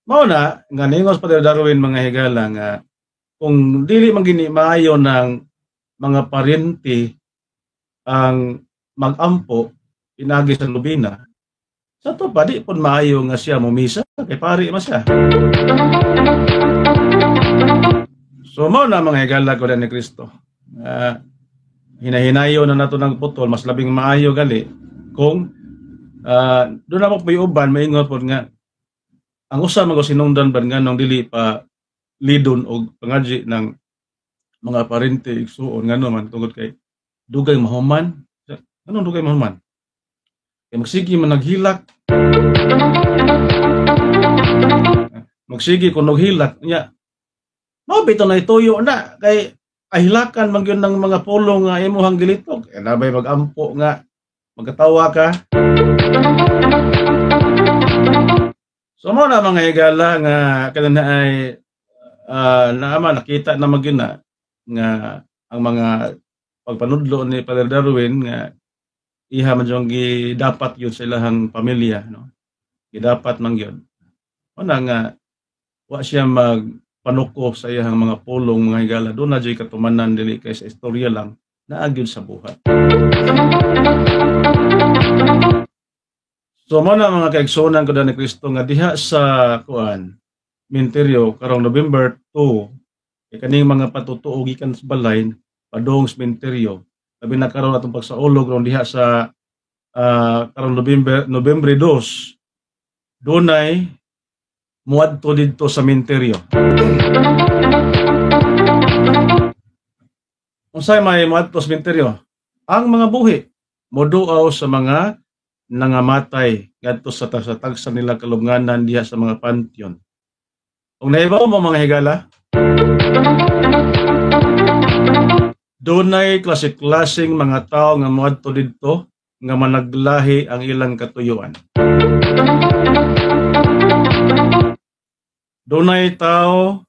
Mao na nga ningos pa Darwin mga higala nga kung dili man gini maayo ng mga parente ang mag-ampo pinagi sa nobina. Sa to pa di pud maayo nga siya mumisa kay pari man siya. So mao na mga higala ko ni Kristo. Hinahinayo na nato ng putol mas labing maayo gali kung doon na mo uban maingon pod nga ang usa man ko sinungdan ban nga nang dili pa lidon og pangadji ng mga parente igsuon ngano man tungod kay dugay mahuman. Anong dugay mahuman? Kay magsigi man naghilak. Magsigi kung naghilak nya. Mao bitaw na ituyo na kay ahilakan man gyud ng mga pulong nga imong gilitok. Nabay mag-ampo nga magkatawa ka. So mo na mga higala nga kanana ay nakita na magyud na nga ang mga pagpanudlo ni Father Darwin nga iha man jung dapat yun sa ilahang pamilya no. Gidapat man gyud. Una nga wa siya magpanukop sa iyang mga pulong mga higala do na jay katumanan dili kay sa istorya lang naagyud sa buhat. So mo na mga kaigsunan ko ni Kristo nga diha sa menteryo karong November 2 kaning mga patutuo gikan sa balay padong sa menteryo labi na karon atong pagsaulog ron diha sa karong November 2 dunay muadto didto sa menteryo. Unsay may muadto sa menteryo? Ang mga buhi moduaw sa mga nangamatay ngadto sa tagsa nila kalubnganan diha sa mga pantheon. Kung naibaw mo mga higala, dunay klase-klaseng mga tao nga moadto didto nga managlahi ang ilang katuyuan. Dunay tao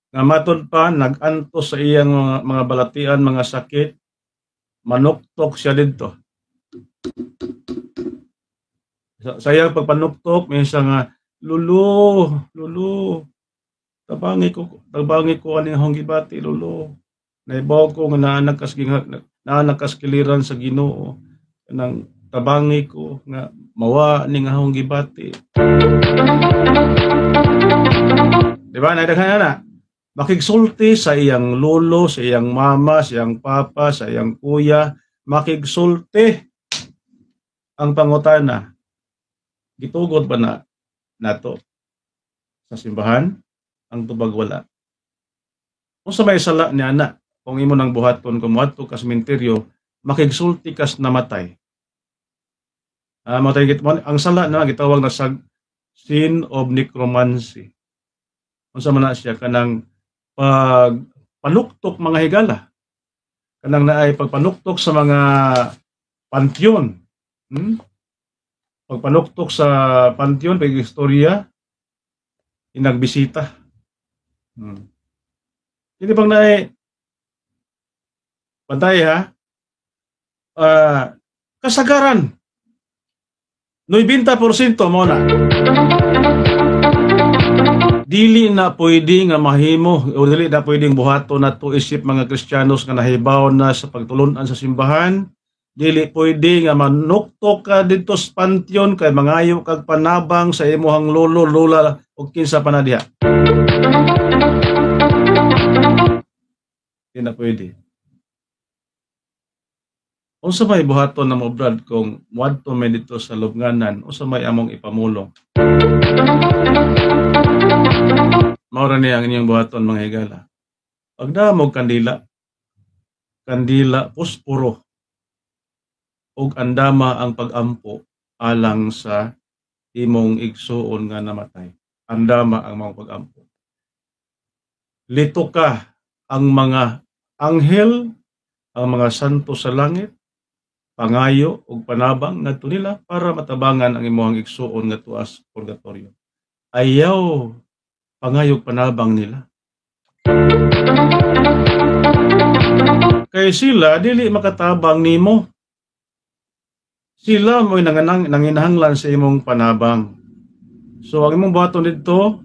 nga matud pa nag-antos sa iyang mga balatian, mga sakit, manuktok siya didto. Sa iyang pagpanuktok minsan nga Lulu, tabangi ko ani hong gibati Lulu. Naibaw ko nga naanak kaskiliran sa Ginoo nang tabangi ko nga mawa ning ahong gibati. Diba naidaghan na makigsulti sa iyang lolo, sa iyang mama, sa iyang papa, sa iyang kuya, makigsulti ang pangutana. Gitugod ba na nato sa simbahan ang tubag wala? Kung sa may sala ni ana, kung imo nang buhaton kung moadto ka sa sementeryo, makigsulti kas namatay. Matay ang sala na gitawag na sa sin of necromancy. Unsa man na siya kanang pagpanuktok mga higala. Kanang naay pagpanuktok sa mga pantheon. Pagpanuktok sa pantheon, pag-istorya, inagbisita. Hindi bang pantay ha? Kasagaran 90% mo na. Dili na pwede nga mahimo o dili na pwedeng buhaton na to isip mga Kristiyanos nga nahibaw na sa pagtulunan sa simbahan. Dili pwede nga manuktok ka dito sa pantyon kay mangayo kag panabang sa imuhang lolo, lola o kinsa pa na diha. Di na pwede. Unsa may buhaton na mo brad kung muadto may dito sa lubnganan, unsa may among ipamulong? Maura niya ang inyong buhaton mga higala. Pagdamog kandila, puspuro, ug andama ang pagampo alang sa imong igsuon nga namatay. Andama ang mga pagampo. Lito ka ang mga anghel, ang mga santo sa langit, pangayo ug panabang ngadto nila para matabangan ang imong igsuon nga tuas purgatorio. Ayaw pangayog panabang nila. Kay sila dili makatabang nimo. Sila mo'y nanginahanglan sa imong panabang. So ang imong buhaton dito,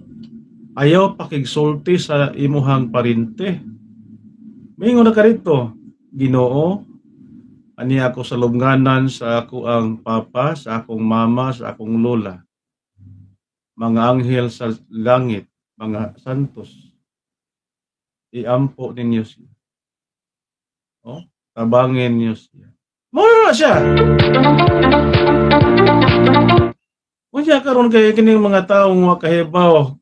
ayaw pakigsulti sa imuhang parinte. Mingon na ka rito, Ginoo, ani ako sa lubnganan sa ako ang papa, sa akong mama, sa akong lola. Mga anghel sa langit, mga santos, iampo ninyo siya. Oh, tabangin niyo siya. Muna siya! Kaya karon kay kining mga taong makahibaw,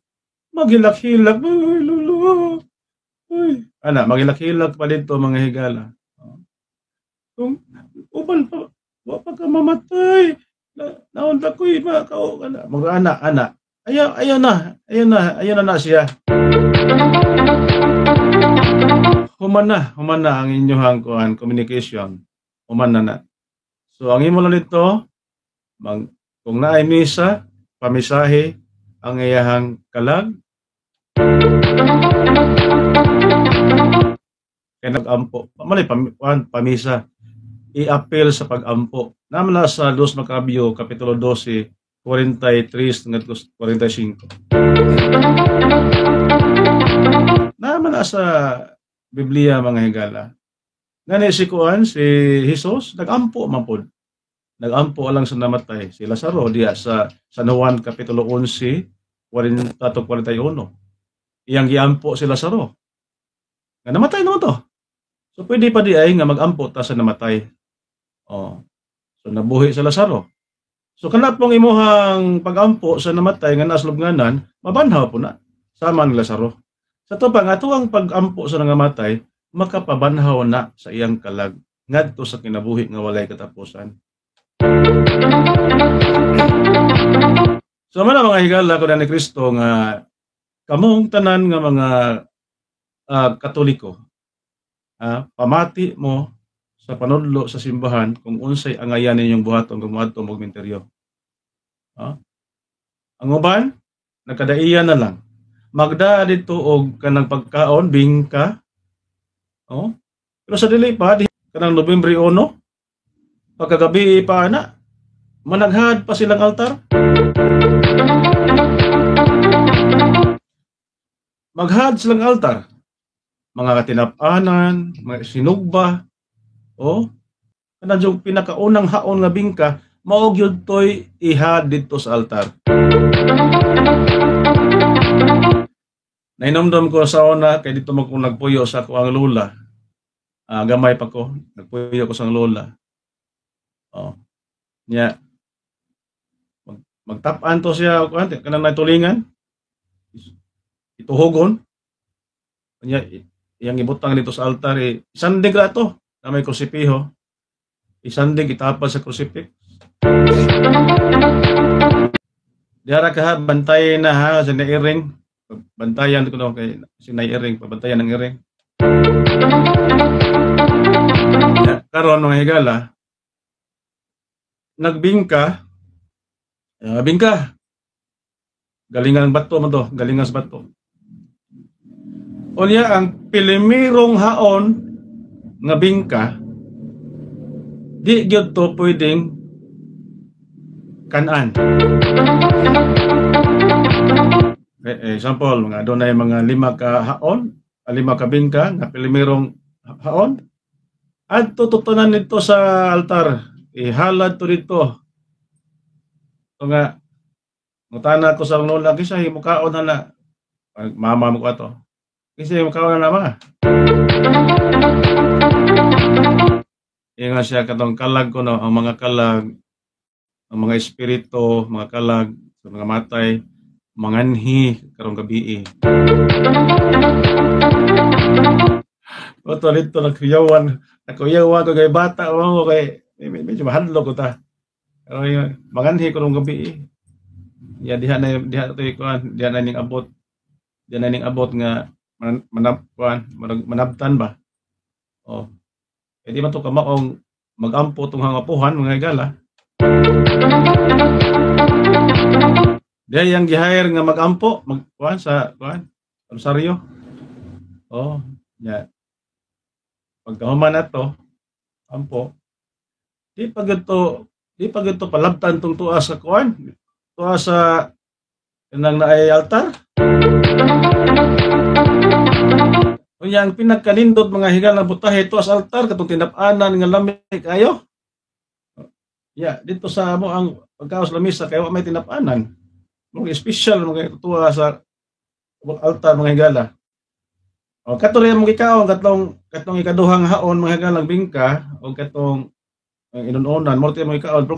maghilak-hilak, ay lolo, ay. Ana, maghilak-hilak pa dito mga higala. Kung uban pa, wapa ka mamatay, naunta ko iba ka, mga anak, ayaw na siya. Humana ang inyong communication. Humana na. So, ang imo lang nito, kung naay misa, pamisahe, ang iyahang kalag, kaya nag-ampo. Pamisa, i-appeal sa pag-ampo. Naman na sa Los Macabeo, Kapitulo 12, 43 hanggang 45. Naman na sa Biblia mga higala. Ngani si Kuan, si Jesus, nag-ampo mapod. Nag-ampo alang sa namatay. Si Lazaro diya sa San Juan Kapitulo 11, 40-41. Iyang giampo si Lazaro. Nga namatay naman to. So pwede pa di ay nga mag-ampo ta sa namatay. Oh. So nabuhi si Lazaro. So kanapong imuhang pag-ampo sa namatay nga nasa lubnganan, mabanhaw po na. Sama ni Lazaro. Sa to pa nga tuwang pag-ampo sa nangamatay, makapabanhaw na sa iyang kalag ngadto sa kinabuhi nga walay katapusan. So man mga higala ko ni Kristo nga kamong tanan nga mga Katoliko, pamati mo sa panudlo sa simbahan kung unsay angayan ninyong buhaton kung moadto og menteryo. Ang uban nagkadaiyan na lang. Magda dito og kanang pagkaon bingka. Pero sa dili pa kanang Nobyembre 1 pagkagabi pa na managhad pa silang altar. Maghad silang altar. Mga katinapanan, mga sinugba, kanang yung pinakaunang haon nga bingka, mao gyud toy ihad dito sa altar. Nainomdom ko sa una, kay dito mo kung nagpuyo sa ako ang lola. Gamay pa ko, nagpuyo ko sa lola. Magtapan to siya, kanang natulingan, ituhogon. Kanya, iyang ibutang dito sa altar, isandig ra to, na may krusipiho. Isandig, itapal sa krusipik. Diara ka ha, bantayan na ha, sa nairing. Bantayan ko na kay si nairing, pabantayan ng iring. Karon mga higala, nagbingka, bingka. Galingan bato man to, galingan sa bato. Unya ang pilimirong haon nga bingka di gyud to pwedeng kanan. Example, mga doon ay mga 5 ka haon, 5 ka bingka nga pilimirong haon. At tututunan nito sa altar, ihalad to dito. So nga, mutana ko sa lola, kisa himukaon na mama mo ko to. Kisa himukaon na ma. Nga siya katong kalag ko no, ang mga kalag, ang mga espiritu, mga kalag, sa mga matay, manganhi karong gabi. Oto dito nagkuyawan ko kay bata mo kay medyo mahadlok ko ta. Pero yun, manganhi karong gabi. Ya diha to kuan, diha na ning abot. Diha na ning abot nga manabtan ba. Oh. Eh di man to kamaong magampo tong hangapuhan mga higala. Diha yang gi-hire nga magampo, magkuan sa kuan, Rosario. Oh, ya. Pagkahuman na to, ampo, di pa gito palabtan tong tuwa sa kuan, tuwa sa nang naay altar. Unya ang pinagkanindot mga higal na butahe tuwa sa altar katong tinap-anan nga lamig kayo. Ya, dito sa mo ang pagkaos lamisa kayo may tinap-anan. Mga special mga tuwa sa altar mga higala. O katuloy mo ikaw katong ikaduhang haon mga galang bingka o katong inunonan mo mo ikaw pero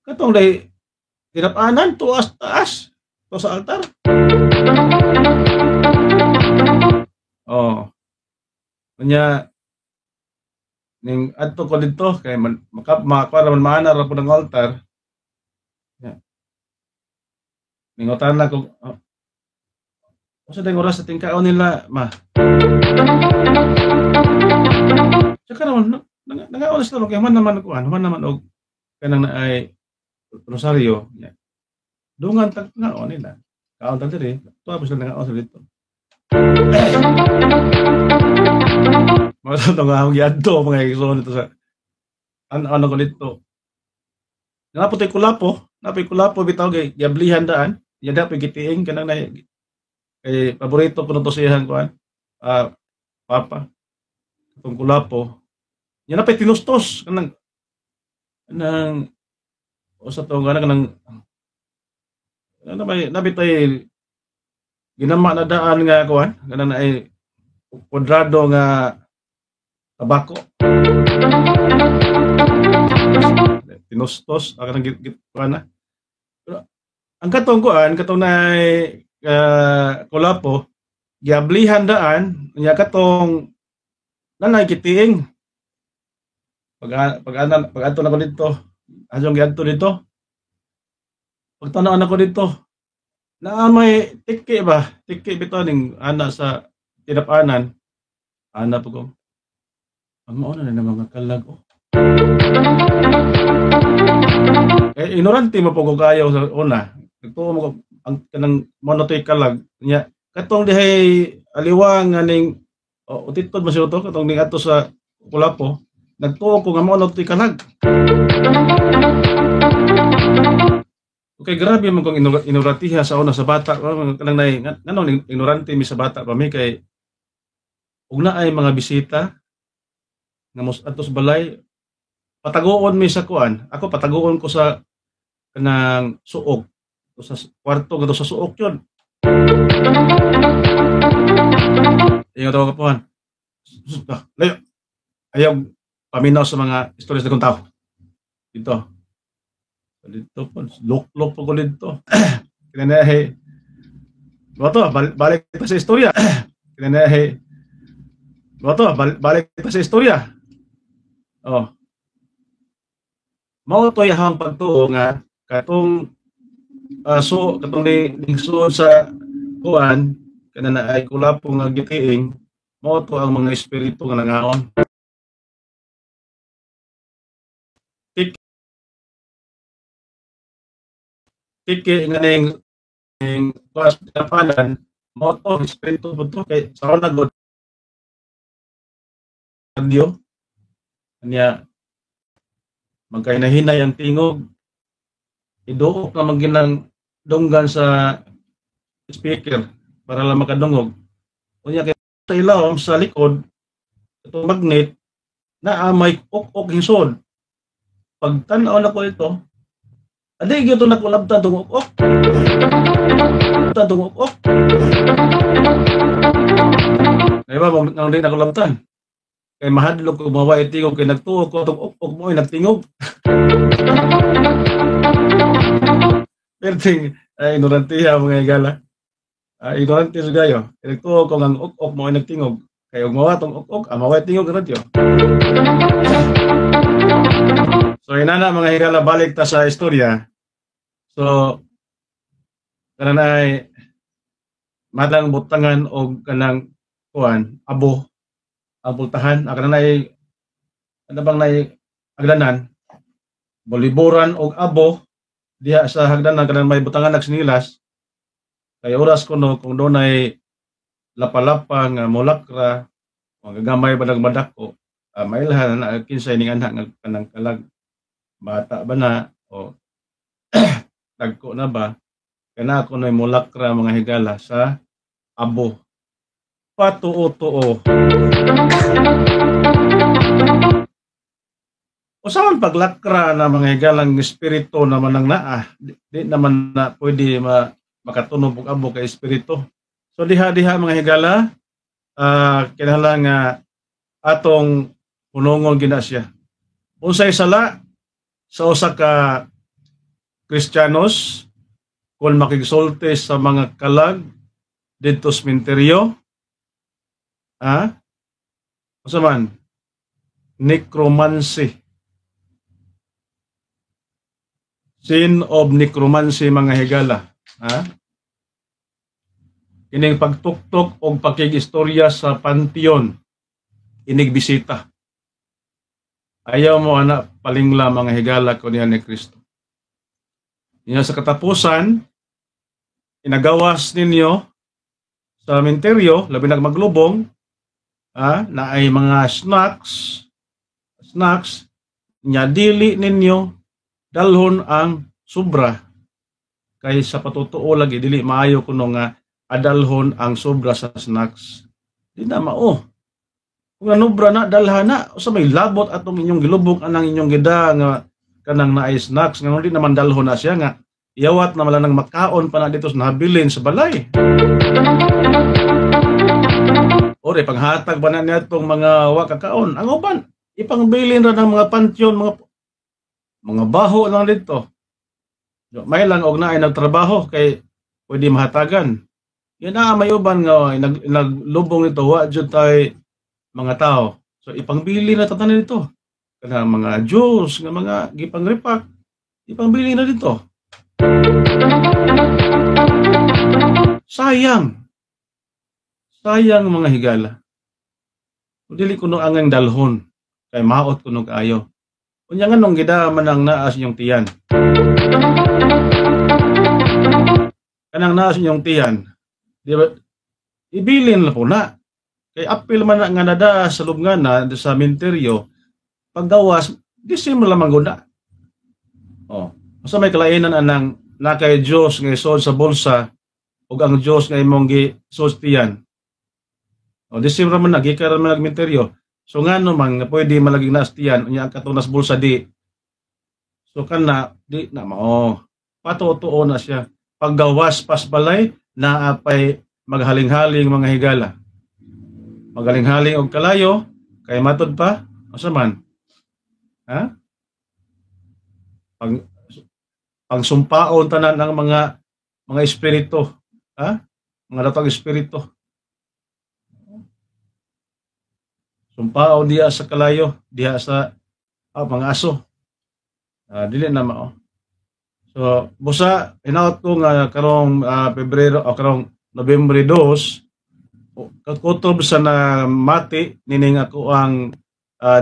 katong day tinapanan tuas taas to sa altar. Oh. Kanya ning adto ko dito kay makapara man maana ra po ng altar. Ning utana ko sa dayong oras sa tingkaon nila, ma. Saka naman, nang-oras naman, kaya man naman og kanang naay Rosario. Dungan tag-naon nila. Kaon tag diri, tuwa pa sila nang-oras dito. Mga ito nga ang yadto, mga igsoon nito sa ano ko dito. Naputay kulapo, bitaw, gablihan daan, yada pa gitiing, kanang na kay paborito ko nito siyang kuan papa itong kulapo yan na pa tinustos kanang usa to nga kanang nabitay ginama na daan nga kuan kanang naay kwadrado nga tabako tinustos kanang kuan na ang katong kuan katong naay kulapo giablihan daan nya katong nanay kitiing pag adto na ko dito asong giadto dito pagtanaw na ko dito na may tiki bitaw ning ana sa tinapanan ana po ko ang mauna na mga kalag ignorante mo po ko kayo sa una nagtuo mo ang kanang monotoy kalag nya katong dihay aliwang aning utitod masyo to katong ning ato sa kulapo nagtuo ko nga monotoy kalag. Okay, grabe man kong ignorantiha sa una sa bata kanang nay nganong ignorante mi sa bata pa mi kay ug naay mga bisita nga mos atos balay pataguon mi sa kuan ako pataguon ko sa kanang suog sa kwarto nga sa suok yun. Ingat ako kapuhan. Layo. Ayaw paminaw sa mga istorya sa kong tao. Dito. Dito po. Lok-lok po ko dito. Kinanahe. Boto, balik kita sa istorya. Kinanahe. Boto, balik kita sa istorya. Oh. Mao to yahang pagtuo nga katong so katong ning suod sa kuan kana na ay kulapo nga gitiing mao to ang mga espiritu nga nangaon tiki nga ning class kapanan mo to espiritu po to kay sa una god Diyo niya magkainahinay ang tingog iduok na magginang dunggan sa speaker para lang makadungog unya kay sa ilawom sa likod itong magnet na may ok hisod pag tan-aw na ko ito adi gyud na ko labta tong ok tong ok diba nang di na ko labtan kay mahadlok ko maway tingog kay nagtuo ko tong ok mo ay nagtingog perting ay ignorantiya mga igala ignorante sa gayo nagtuo ko ang ok mo ay nagtingog kay ug mawa tong ok maway tingog radyo so inana mga higala balik ta sa istorya so kanang ay matang butangan og kanang kuan abo abultahan kanang ay ano bang nay agdanan boliboran og abo diha sa hagdanan kanang may butangan nagsinilas kay oras kuno kung dunay lapalapa nga molakra o gagamay badag-badak ko mailhan na kinsay ning anak nga kanang kalag bata ba na o dagko na ba kana ako na molakra mga higala sa abo patuo-tuo usaman paglakra na mga higalang espiritu naman ang naa di naman na pwede makatunog og abo kay espiritu so diha mga higala kinahanglan nga atong punungon gina siya unsay sala sa usa ka Kristiyanos kung makigsulti sa mga kalag dito sa sementeryo usa man necromancy sin of necromancy mga higala kining pagtuktok og pakigistorya sa panteon inig bisita ayaw mo ana palingla mga higala ko niya ni Kristo niya sa katapusan inagawas ninyo sa sementeryo labi na maglubong na ay mga snacks nya dili ninyo dalhon ang sobra kay sa patutuo lagi dili maayo kuno nga adalhon ang sobra sa snacks di na mao kung anubra na dalhan na sa may labot atong inyong gilubog anang inyong gida nga kanang naay snacks nga hindi naman dalhon na siya nga iyawat na malanang makaon pa na dito sa nabilin sa balay ore panghatag ba na niya itong mga wakakaon ang uban ipangbilin ra ng mga pantyon mga baho lang dito may lang og naay nagtrabaho kay pwede mahatagan yan na may uban nga naglubong nito wa jud tay mga tao so ipangbili na tatanan dito kana mga juice nga mga gipangrepack ipangbili na dito sayang mga higala dili kuno angang dalhon kay maot kuno kaayo unya nga nung gida man ang naas inyong tiyan kanang naas inyong tiyan di ba ibilin la po na kay apil man nga nada sa lubngan na sa sementeryo paggawas disim lamang guna basta may kalainan anang nakay Dios nga isod sa bulsa ug ang Dios nga imong gisus tiyan disim ra man nagikaron man sementeryo so ngano man nga pwede malaging naas tiyan unya ang katong nas bulsa di so kana di na mao patutuo na siya paggawas pas balay na apay maghaling-haling mga higala magaling-haling og kalayo kay matod pa asa man pangsumpaon tanan ng mga espiritu mga datong espiritu sumpaon diha sa kalayo diha sa mga aso dili na mao so busa hinaut ko nga karong Pebrero o karong Nobyembre 2 kakutob sa na mati nining ako ang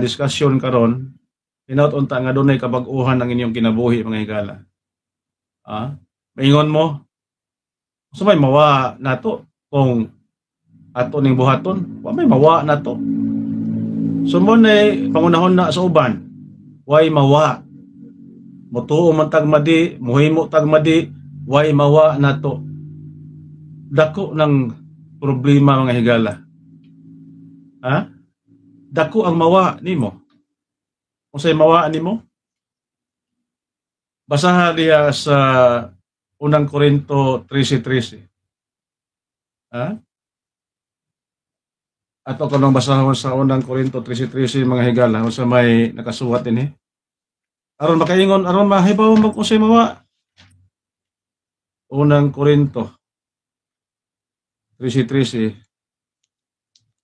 diskusyon karon hinaut unta nga dunay kabag-uhan ang inyong kinabuhi mga higala maingon mo So may mawa nato kung ato ning buhaton, wa may mawa nato. So mo na pangunahon na sa uban, way mawa. Motuo man tag madi, muhimo tag madi, way mawa nato. Dako ng problema mga higala. Ha? Dako ang mawa nimo. Unsay mawa nimo? Basaha diya sa unang Korinto 13:13. Ha? Ato kanang basahon sa unang Korinto 13:13 mga higala unsa may nakasuwat dinhi. Aron makaingon, aron mahibaw mo kung unsay mawa. Unang Korinto 13:13.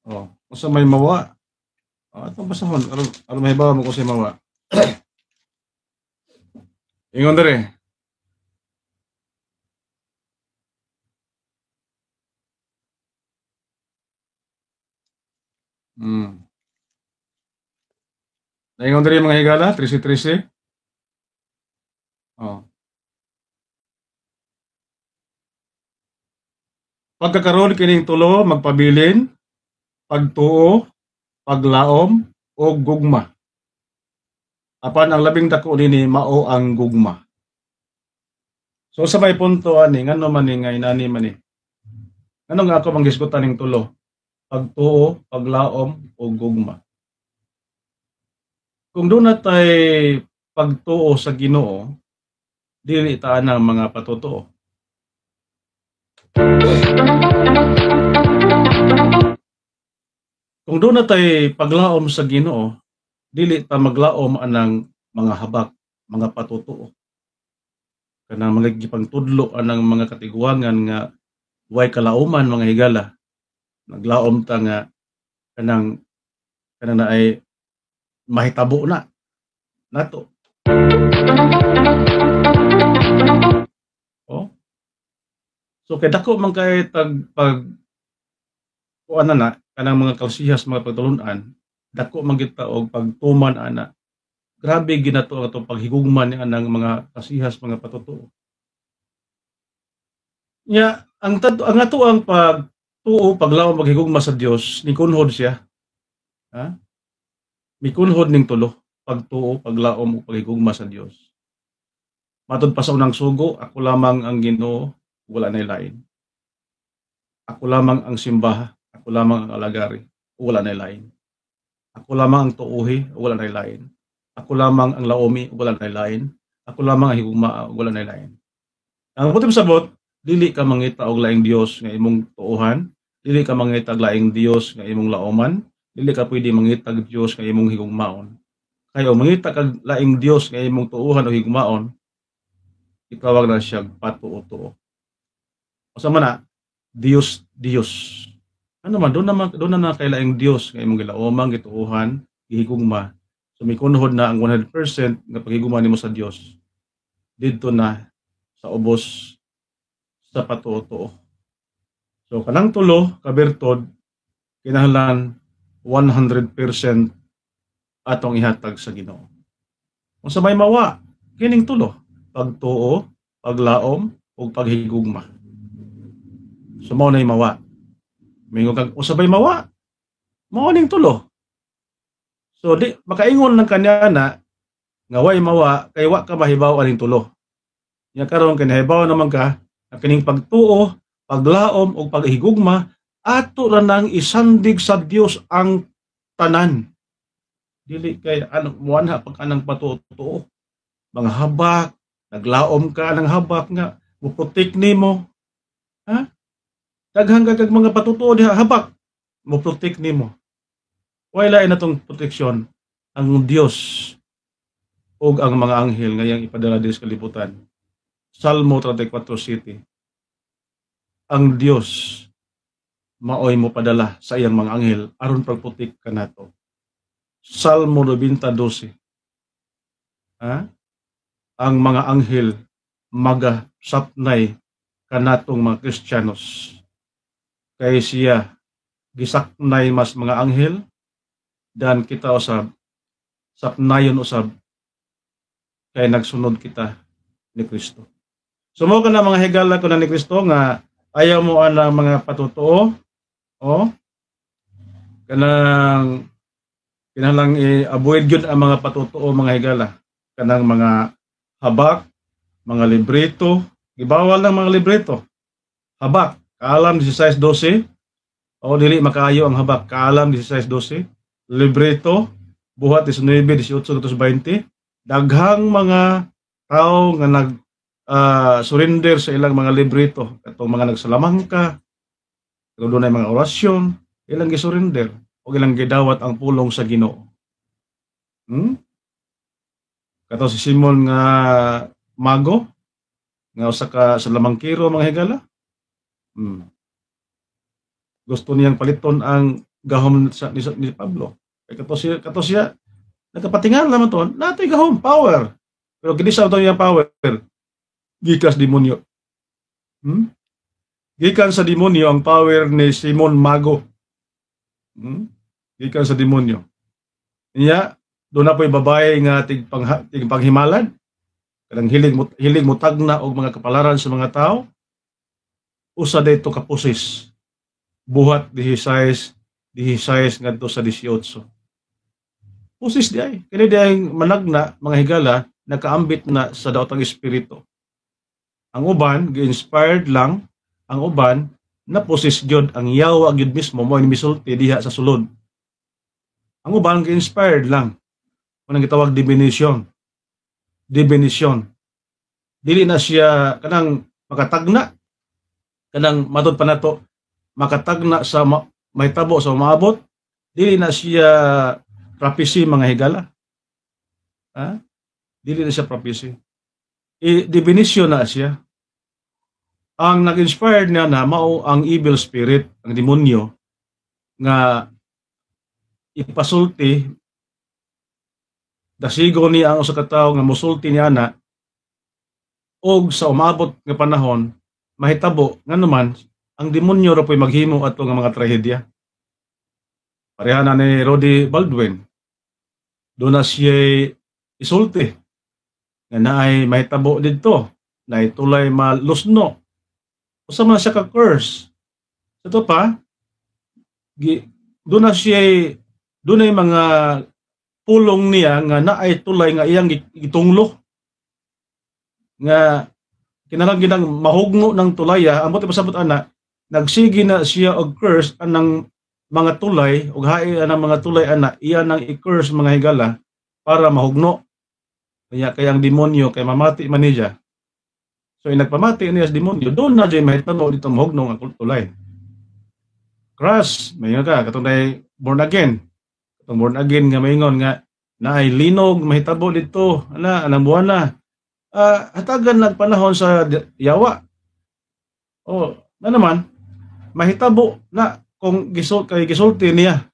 Oh, unsa may mawa? Atong basahon aron mahibaw mo kung unsay mawa. Ingon dere. Naingon dere mga higala 13:13. Oh. Pagkakaroon kining tulo magpabilin, pagtuo, paglaom o gugma. Apan ang labing dako nini mao ang gugma. So sa may punto ani ngano man ni nga inani man ni. Ngano nga ako manghisgutan ning tulo? Pagtuo, paglaom o gugma. Kung doon natay pagtuo sa Ginoo, dili ta ang mga patutuo. Kung doon natay paglaom sa Ginoo, dili ta maglaom anang mga habak, mga patutuo. Kanang mga gipangtudlo anang mga katiguangan nga way kalauman mga higala. Naglaom ta nga kanang na ay mahitabo na nato. Oh. So kay dako man kay pag kuan na kanang mga kausihas mga pagtulunan, dako man kita og pagtuman ana. Grabe ginato ato paghigugman ni anang mga kasihas mga patutuo. Nya ang ato ang pagtuo paglaom paghigugma sa Dios ni kunhod siya. Ha? Mikunhod ning tulo, pagtuo, paglaom ug paghigugma sa Dios. Matud pa sa unang sugo, ako lamang ang Ginoo, wala nay lain. Ako lamang ang simbaha, ako lamang ang alagari, wala nay lain. Ako lamang ang tuuhi, wala nay lain. Ako lamang ang laomi, wala nay lain. Ako lamang ang higugma, wala nay lain. Ang putim sabot, dili ka mangita og laing Dios nga imong tuuhan, dili ka mangita og laing Dios nga imong laoman, dili ka pwede mangitag Dios nga imong higugmaon. Kayo mangita kag laing Dios nga imong tuuhan o higugmaon, itawag na siya patuo-tuo. Usa man na Dios. Ano man doon na kay laing Dios nga imong gilaomang gituuhan, gihigugma. So mikunhod na ang 100% nga paghigugma nimo sa Dios. Didto na sa ubos sa patuo-tuo. So kanang tulo ka bertod kinahanglan 100% atong ihatag sa Ginoo. Kung sa may mawa, kining tulo, pagtuo, paglaom, ug paghigugma. So mao na mawa. Mingo kag usabay mawa. Mao ning tulo. So di makaingon lang kanya na nga way mawa kay wa ka mahibaw aning tulo. Nya karon kinahibaw naman ka kining pagtuo, paglaom ug paghigugma ato ra nang isandig sa Dios ang tanan. Dili kay ano muanha pag anang patutuo. Mga habak, naglaom ka ng habak nga muprotek nimo. Ha? Daghang kag mga patutuo diha habak muprotek nimo. Wala na tong proteksyon ang Dios ug ang mga anghel nga yang ipadala sa kalibutan. Salmo 34:7. Ang Dios maoy mo padala sa iyang mga anghel aron pagputik kanato. Salmo 90:12. Ha? Ang mga anghel magasapnay kanatong mga Kristiyanos. Kay siya gisaknay mas mga anghel dan kita usab sapnayon usab kay nagsunod kita ni Kristo. Sumo ka na mga higala ko na ni Kristo nga ayaw mo ang mga patutuo, o kanang kinahanglang i-avoid gyud ang mga patutuo mga higala, kanang mga habak, mga libreto, gibawal ng mga libreto. Habak, kaalam 16-12, o dili makaayo ang habak, kaalam 16-12, libreto, buhat 19-18-20, daghang mga tao nga nag surrender sa ilang mga libreto, katong mga nagsalamangka, katong dunay mga orasyon, ilang gisurrender, o ilang gidawat ang pulong sa Ginoo. Katong si Simon nga mago, nga usa ka salamangkiro mga higala. Gusto niyang paliton ang gahom ni Pablo. Kay kato siya nagkapatingan naman to, natay gahom, power. Pero ginisaw to yung power, gikas demonyo. Gikan sa demonyo ang power ni Simon Mago. Gikan sa demonyo. Niya, doon na po'y babae nga tigpanghimalad, kanang hilig mo tagna og mga kapalaran sa mga tao, usa dayto kapusis. Buhat 16 ngadto sa 18. Pusis di ay. Kini di ay managna mga higala nakaambit na sa daotang espiritu. Ang uban gi-inspired lang, ang uban na pusis gyud ang yawa gyud mismo mo ni misulti diha sa sulod. Ang uban gi-inspired lang. Unang gitawag divination. Dili na siya kanang makatagna, kanang matud pa nato makatagna sa mahitabo sa maabot, dili na siya prophecy mga higala. Dili na siya prophecy. Divination na siya. Ang nag-inspired niya na mao ang evil spirit, ang demonyo nga ipasulti dasigo niya ang usa ka tawo nga mosulti niya na og sa umabot nga panahon mahitabo nga naman ang demonyo ra po'y maghimo ato nga mga trahedya. Pareha na ni Roddy Baldwin. Doon na siya isulti nga naay mahitabo didto, na itulay malusno. Usa man siya ka-curse. Ito pa, doon na siya, doon ay mga pulong niya nga naay tulay nga iyang gitunglo. Nga kinahanglan ginang mahugno ng tulaya, ambot pasabot ana, nagsigi na siya og curse anang mga tulay ug hain anang mga tulay ana iya nang i-curse mga higala para mahugno. Kaya ang demonyo kay mamati man niya. So nagpamati niya sa demonyo, doon na jay mahitabo dito mahugno nga tulay. Crush, mayon ka katong day born again. Katong born again nga maingon nga naay linog mahitabo dito anang buwan na. Hatagan nagpanahon sa yawa. Na naman mahitabo na kung gisulti niya.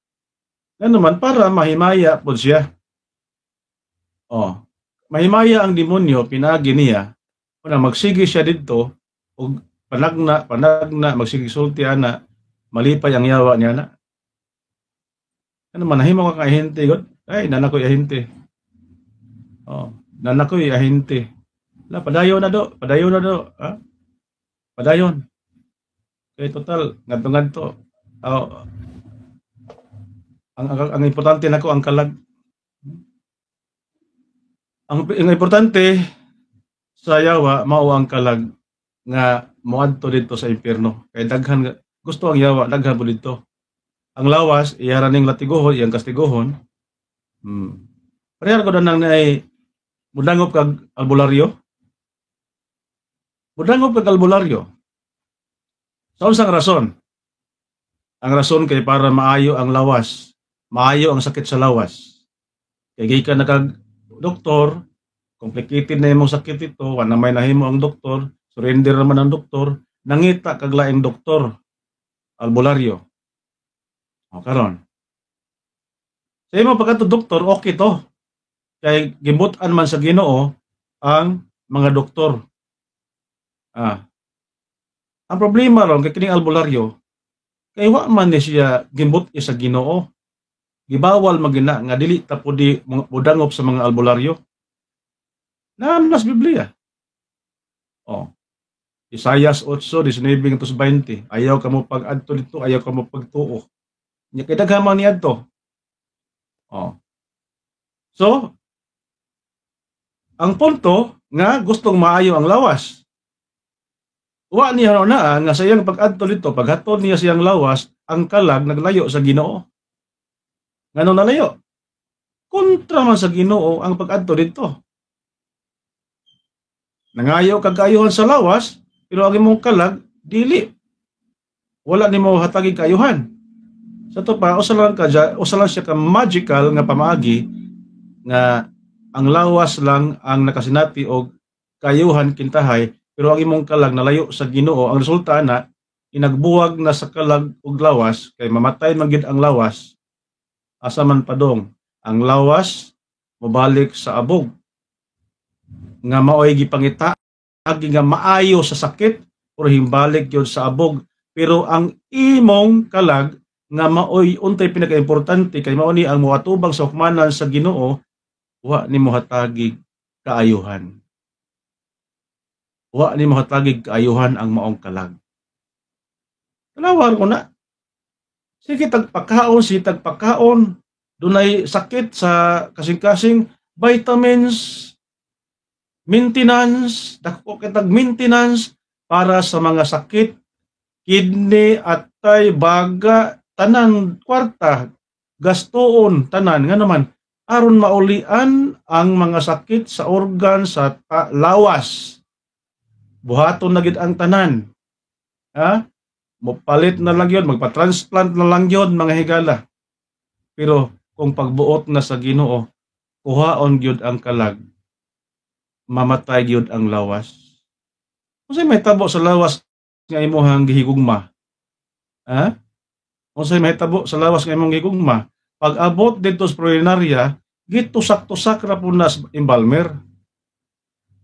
Na naman para mahimaya po siya. Mahimaya ang demonyo, pinagi niya, na magsigi siya dito, o panagna, magsigi sulti ana, malipay ang yawa niya na. Ano man, nahimo ka kahinte, God? Ay, nanakoy ahinte. Nanakoy ahinte. Padayon na do. Padayon. Kaya total, ngadto-ngadto. Ang importante nako ang kalag. Ang importante sa yawa mao ang kalag nga moadto dito sa impierno. Kay daghan gusto ang yawa daghan po dito. Ang lawas iyara ning latiguhon, iyang kastiguhon. Parehar ko nang nay mudangop kag albularyo. Mudangop kag albularyo. Sa unsang rason? Ang rason kay para maayo ang lawas. Maayo ang sakit sa lawas. Kay gikan na kag doktor, complicated na imong sakit ito, wala may nahimo ang doktor, surrender naman ang doktor, nangita kag laing doktor, albularyo. Karon. Sa imong pagkatod doktor, okay to. Kay gibutan man sa Ginoo ang mga doktor. Ang problema ron kay kining albularyo, kay wa man ni siya gimbut sa Ginoo. Gibawal magina nga dili ta pudi mudangop sa mga albularyo. Nas Biblia. Isaias 8:19-20. Ayaw ka mo pag-adto dito, ayaw ka mo pagtuo. Nya kay daghaman ni adto. Oh. So, ang punto nga gustong maayo ang lawas. Wa niya na nga sayang pag-adto dito, paghatod niya siyang lawas, ang kalag naglayo sa Ginoo. Ngano nalayo? Kontra man sa Ginoo ang pag-adto dito. Nangayo kag kaayuhan sa lawas, pero ang imong kalag dili. Wala nimo hatagi kaayuhan. Sa to pa usa lang siya ka magical nga pamaagi nga ang lawas lang ang nakasinati og kaayuhan kintahay, pero ang imong kalag nalayo sa Ginoo. Ang resulta na inagbuwag na sa kalag ug lawas kay mamatay man gid ang lawas. Asa man padong ang lawas mobalik sa abog nga maoy gipangita agi nga maayo sa sakit pero himbalik yun sa abog. Pero ang imong kalag nga maoy untay pinaka-importante kay mao ni ang moatubang sa hukmanan sa Ginoo, wa nimo hatagig kaayuhan. Wa nimo hatagig kaayuhan ang maong kalag. Talawar ko na. Sige tagpakaon, dunay sakit sa kasing-kasing, vitamins, maintenance, dako kitag maintenance para sa mga sakit, kidney, atay, baga, tanan, kwarta, gastoon, tanan, nga naman, aron maulian ang mga sakit sa organ sa lawas. Buhaton na gid ang tanan. Ha? Mopalit na lang yun, magpa-transplant na lang yun, mga higala. Pero kung pagbuot na sa Ginoo, kuhaon gyud ang kalag, mamatay gyud ang lawas. Unsay may tabo sa lawas nga imong gihigugma? Ha? Unsay may tabo sa lawas nga imong gihigugma? Pag abot dito sa preliminarya, gitusak-tusak ra pud na embalmer.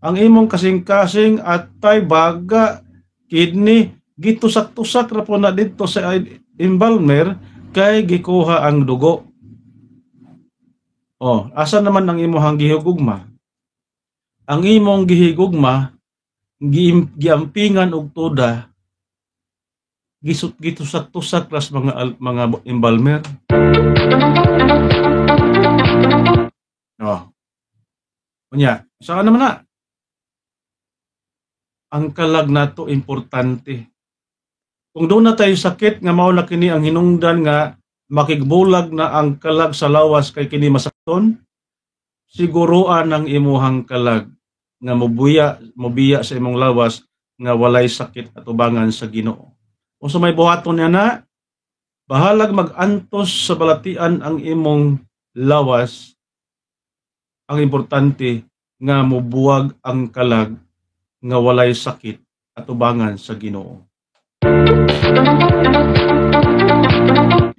Ang imong kasing-kasing atay, baga, kidney, gitusak-tusak ra pud na dito sa embalmer kay gikuha ang dugo. Oh, asa naman ang imong gihigugma? Ang imong gihigugma giampingan og toda, gitusak-tusak ras mga embalmer. Oh. Unya, saka naman na. Ang kalag nato importante. Kung doon na tayo sakit nga mao na kini ang hinungdan nga makigbulag na ang kalag sa lawas kay kini masakton, siguruan ang imuhang kalag nga mobiya sa imong lawas nga walay sakit at ubangan sa Ginoo. Kung may buhaton niya na, bahalag mag-antos sa balatian ang imong lawas, ang importante nga mobuwag ang kalag nga walay sakit at ubangan sa Ginoo.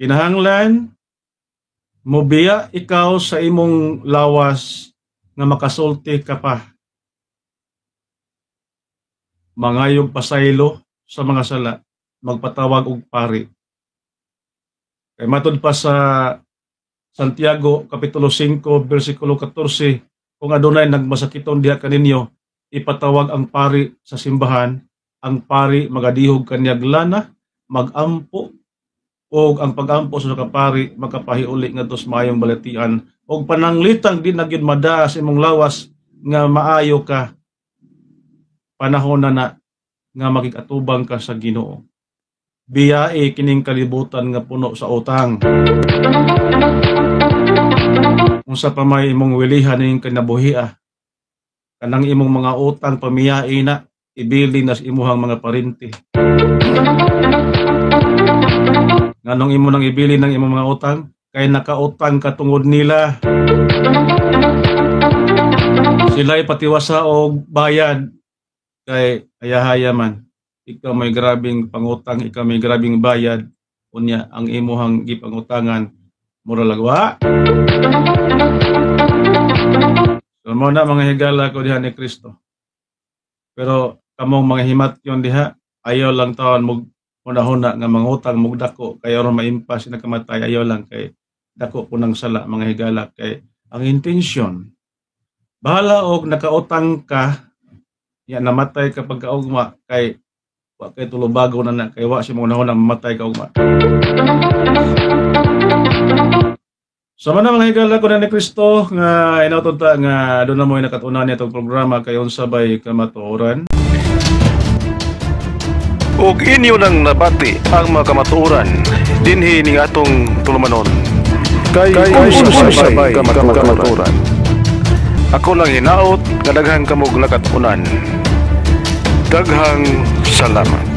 Kinahanglan mobiya ikaw sa imong lawas nga makasulti ka pa. Mangayog pasaylo sa mga sala, magpatawag og pari. Kay matud pa sa Santiago kapitulo 5 bersikulo 14, kung adunay nagmasakiton diha kaninyo, ipatawag ang pari sa simbahan, ang pari magadihog kanyag lana, magampo, o ang pagampo sa kapari makapahiuli nga tos maayong balatian, o pananglitang di na gyud mada sa imong lawas nga maayo ka, panahon na nga makikatubang ka sa Ginoo. Biyae kining kalibutan nga puno sa utang. Unsa pa may imong wilihan ning kinabuhia, kanang imong mga utang pamiyai na, ibili na sa imuhang mga parinti. Nganong imo nang ibili ng imong mga utang? Kay nakautang ka tungod nila. Sila'y patiwasa og bayad. Kay hayahaya man. Ikaw may grabing pangutang, ikaw may grabing bayad. Unya ang imuhang gipangutangan, mura lagwa. So mo na mga higala ko diha ni Kristo. Pero kamong mga himatyon diha, ayaw lang taon mo una-una nga mangutang mong dako kay aron maimpas na kamatay, ayaw lang kay dako po ng sala mga higala. Kay ang intensyon, bahala og nakautang ka Ya namatay kapag kaugma kay wa kay tulubago na kay wa si mo na mamatay kaugma. Sama na mga higala ko na ni Kristo nga inautod ta nga doon na mo nakatunan niya itong programa kayon sabay kamatuoran. Ug inyo nang nabati ang mga kamatuoran dinhi ning atong tulumanon. Kay sabay kamatuoran. Ako lang hinaot nga daghang kamog nakatunan. Daghang salamat.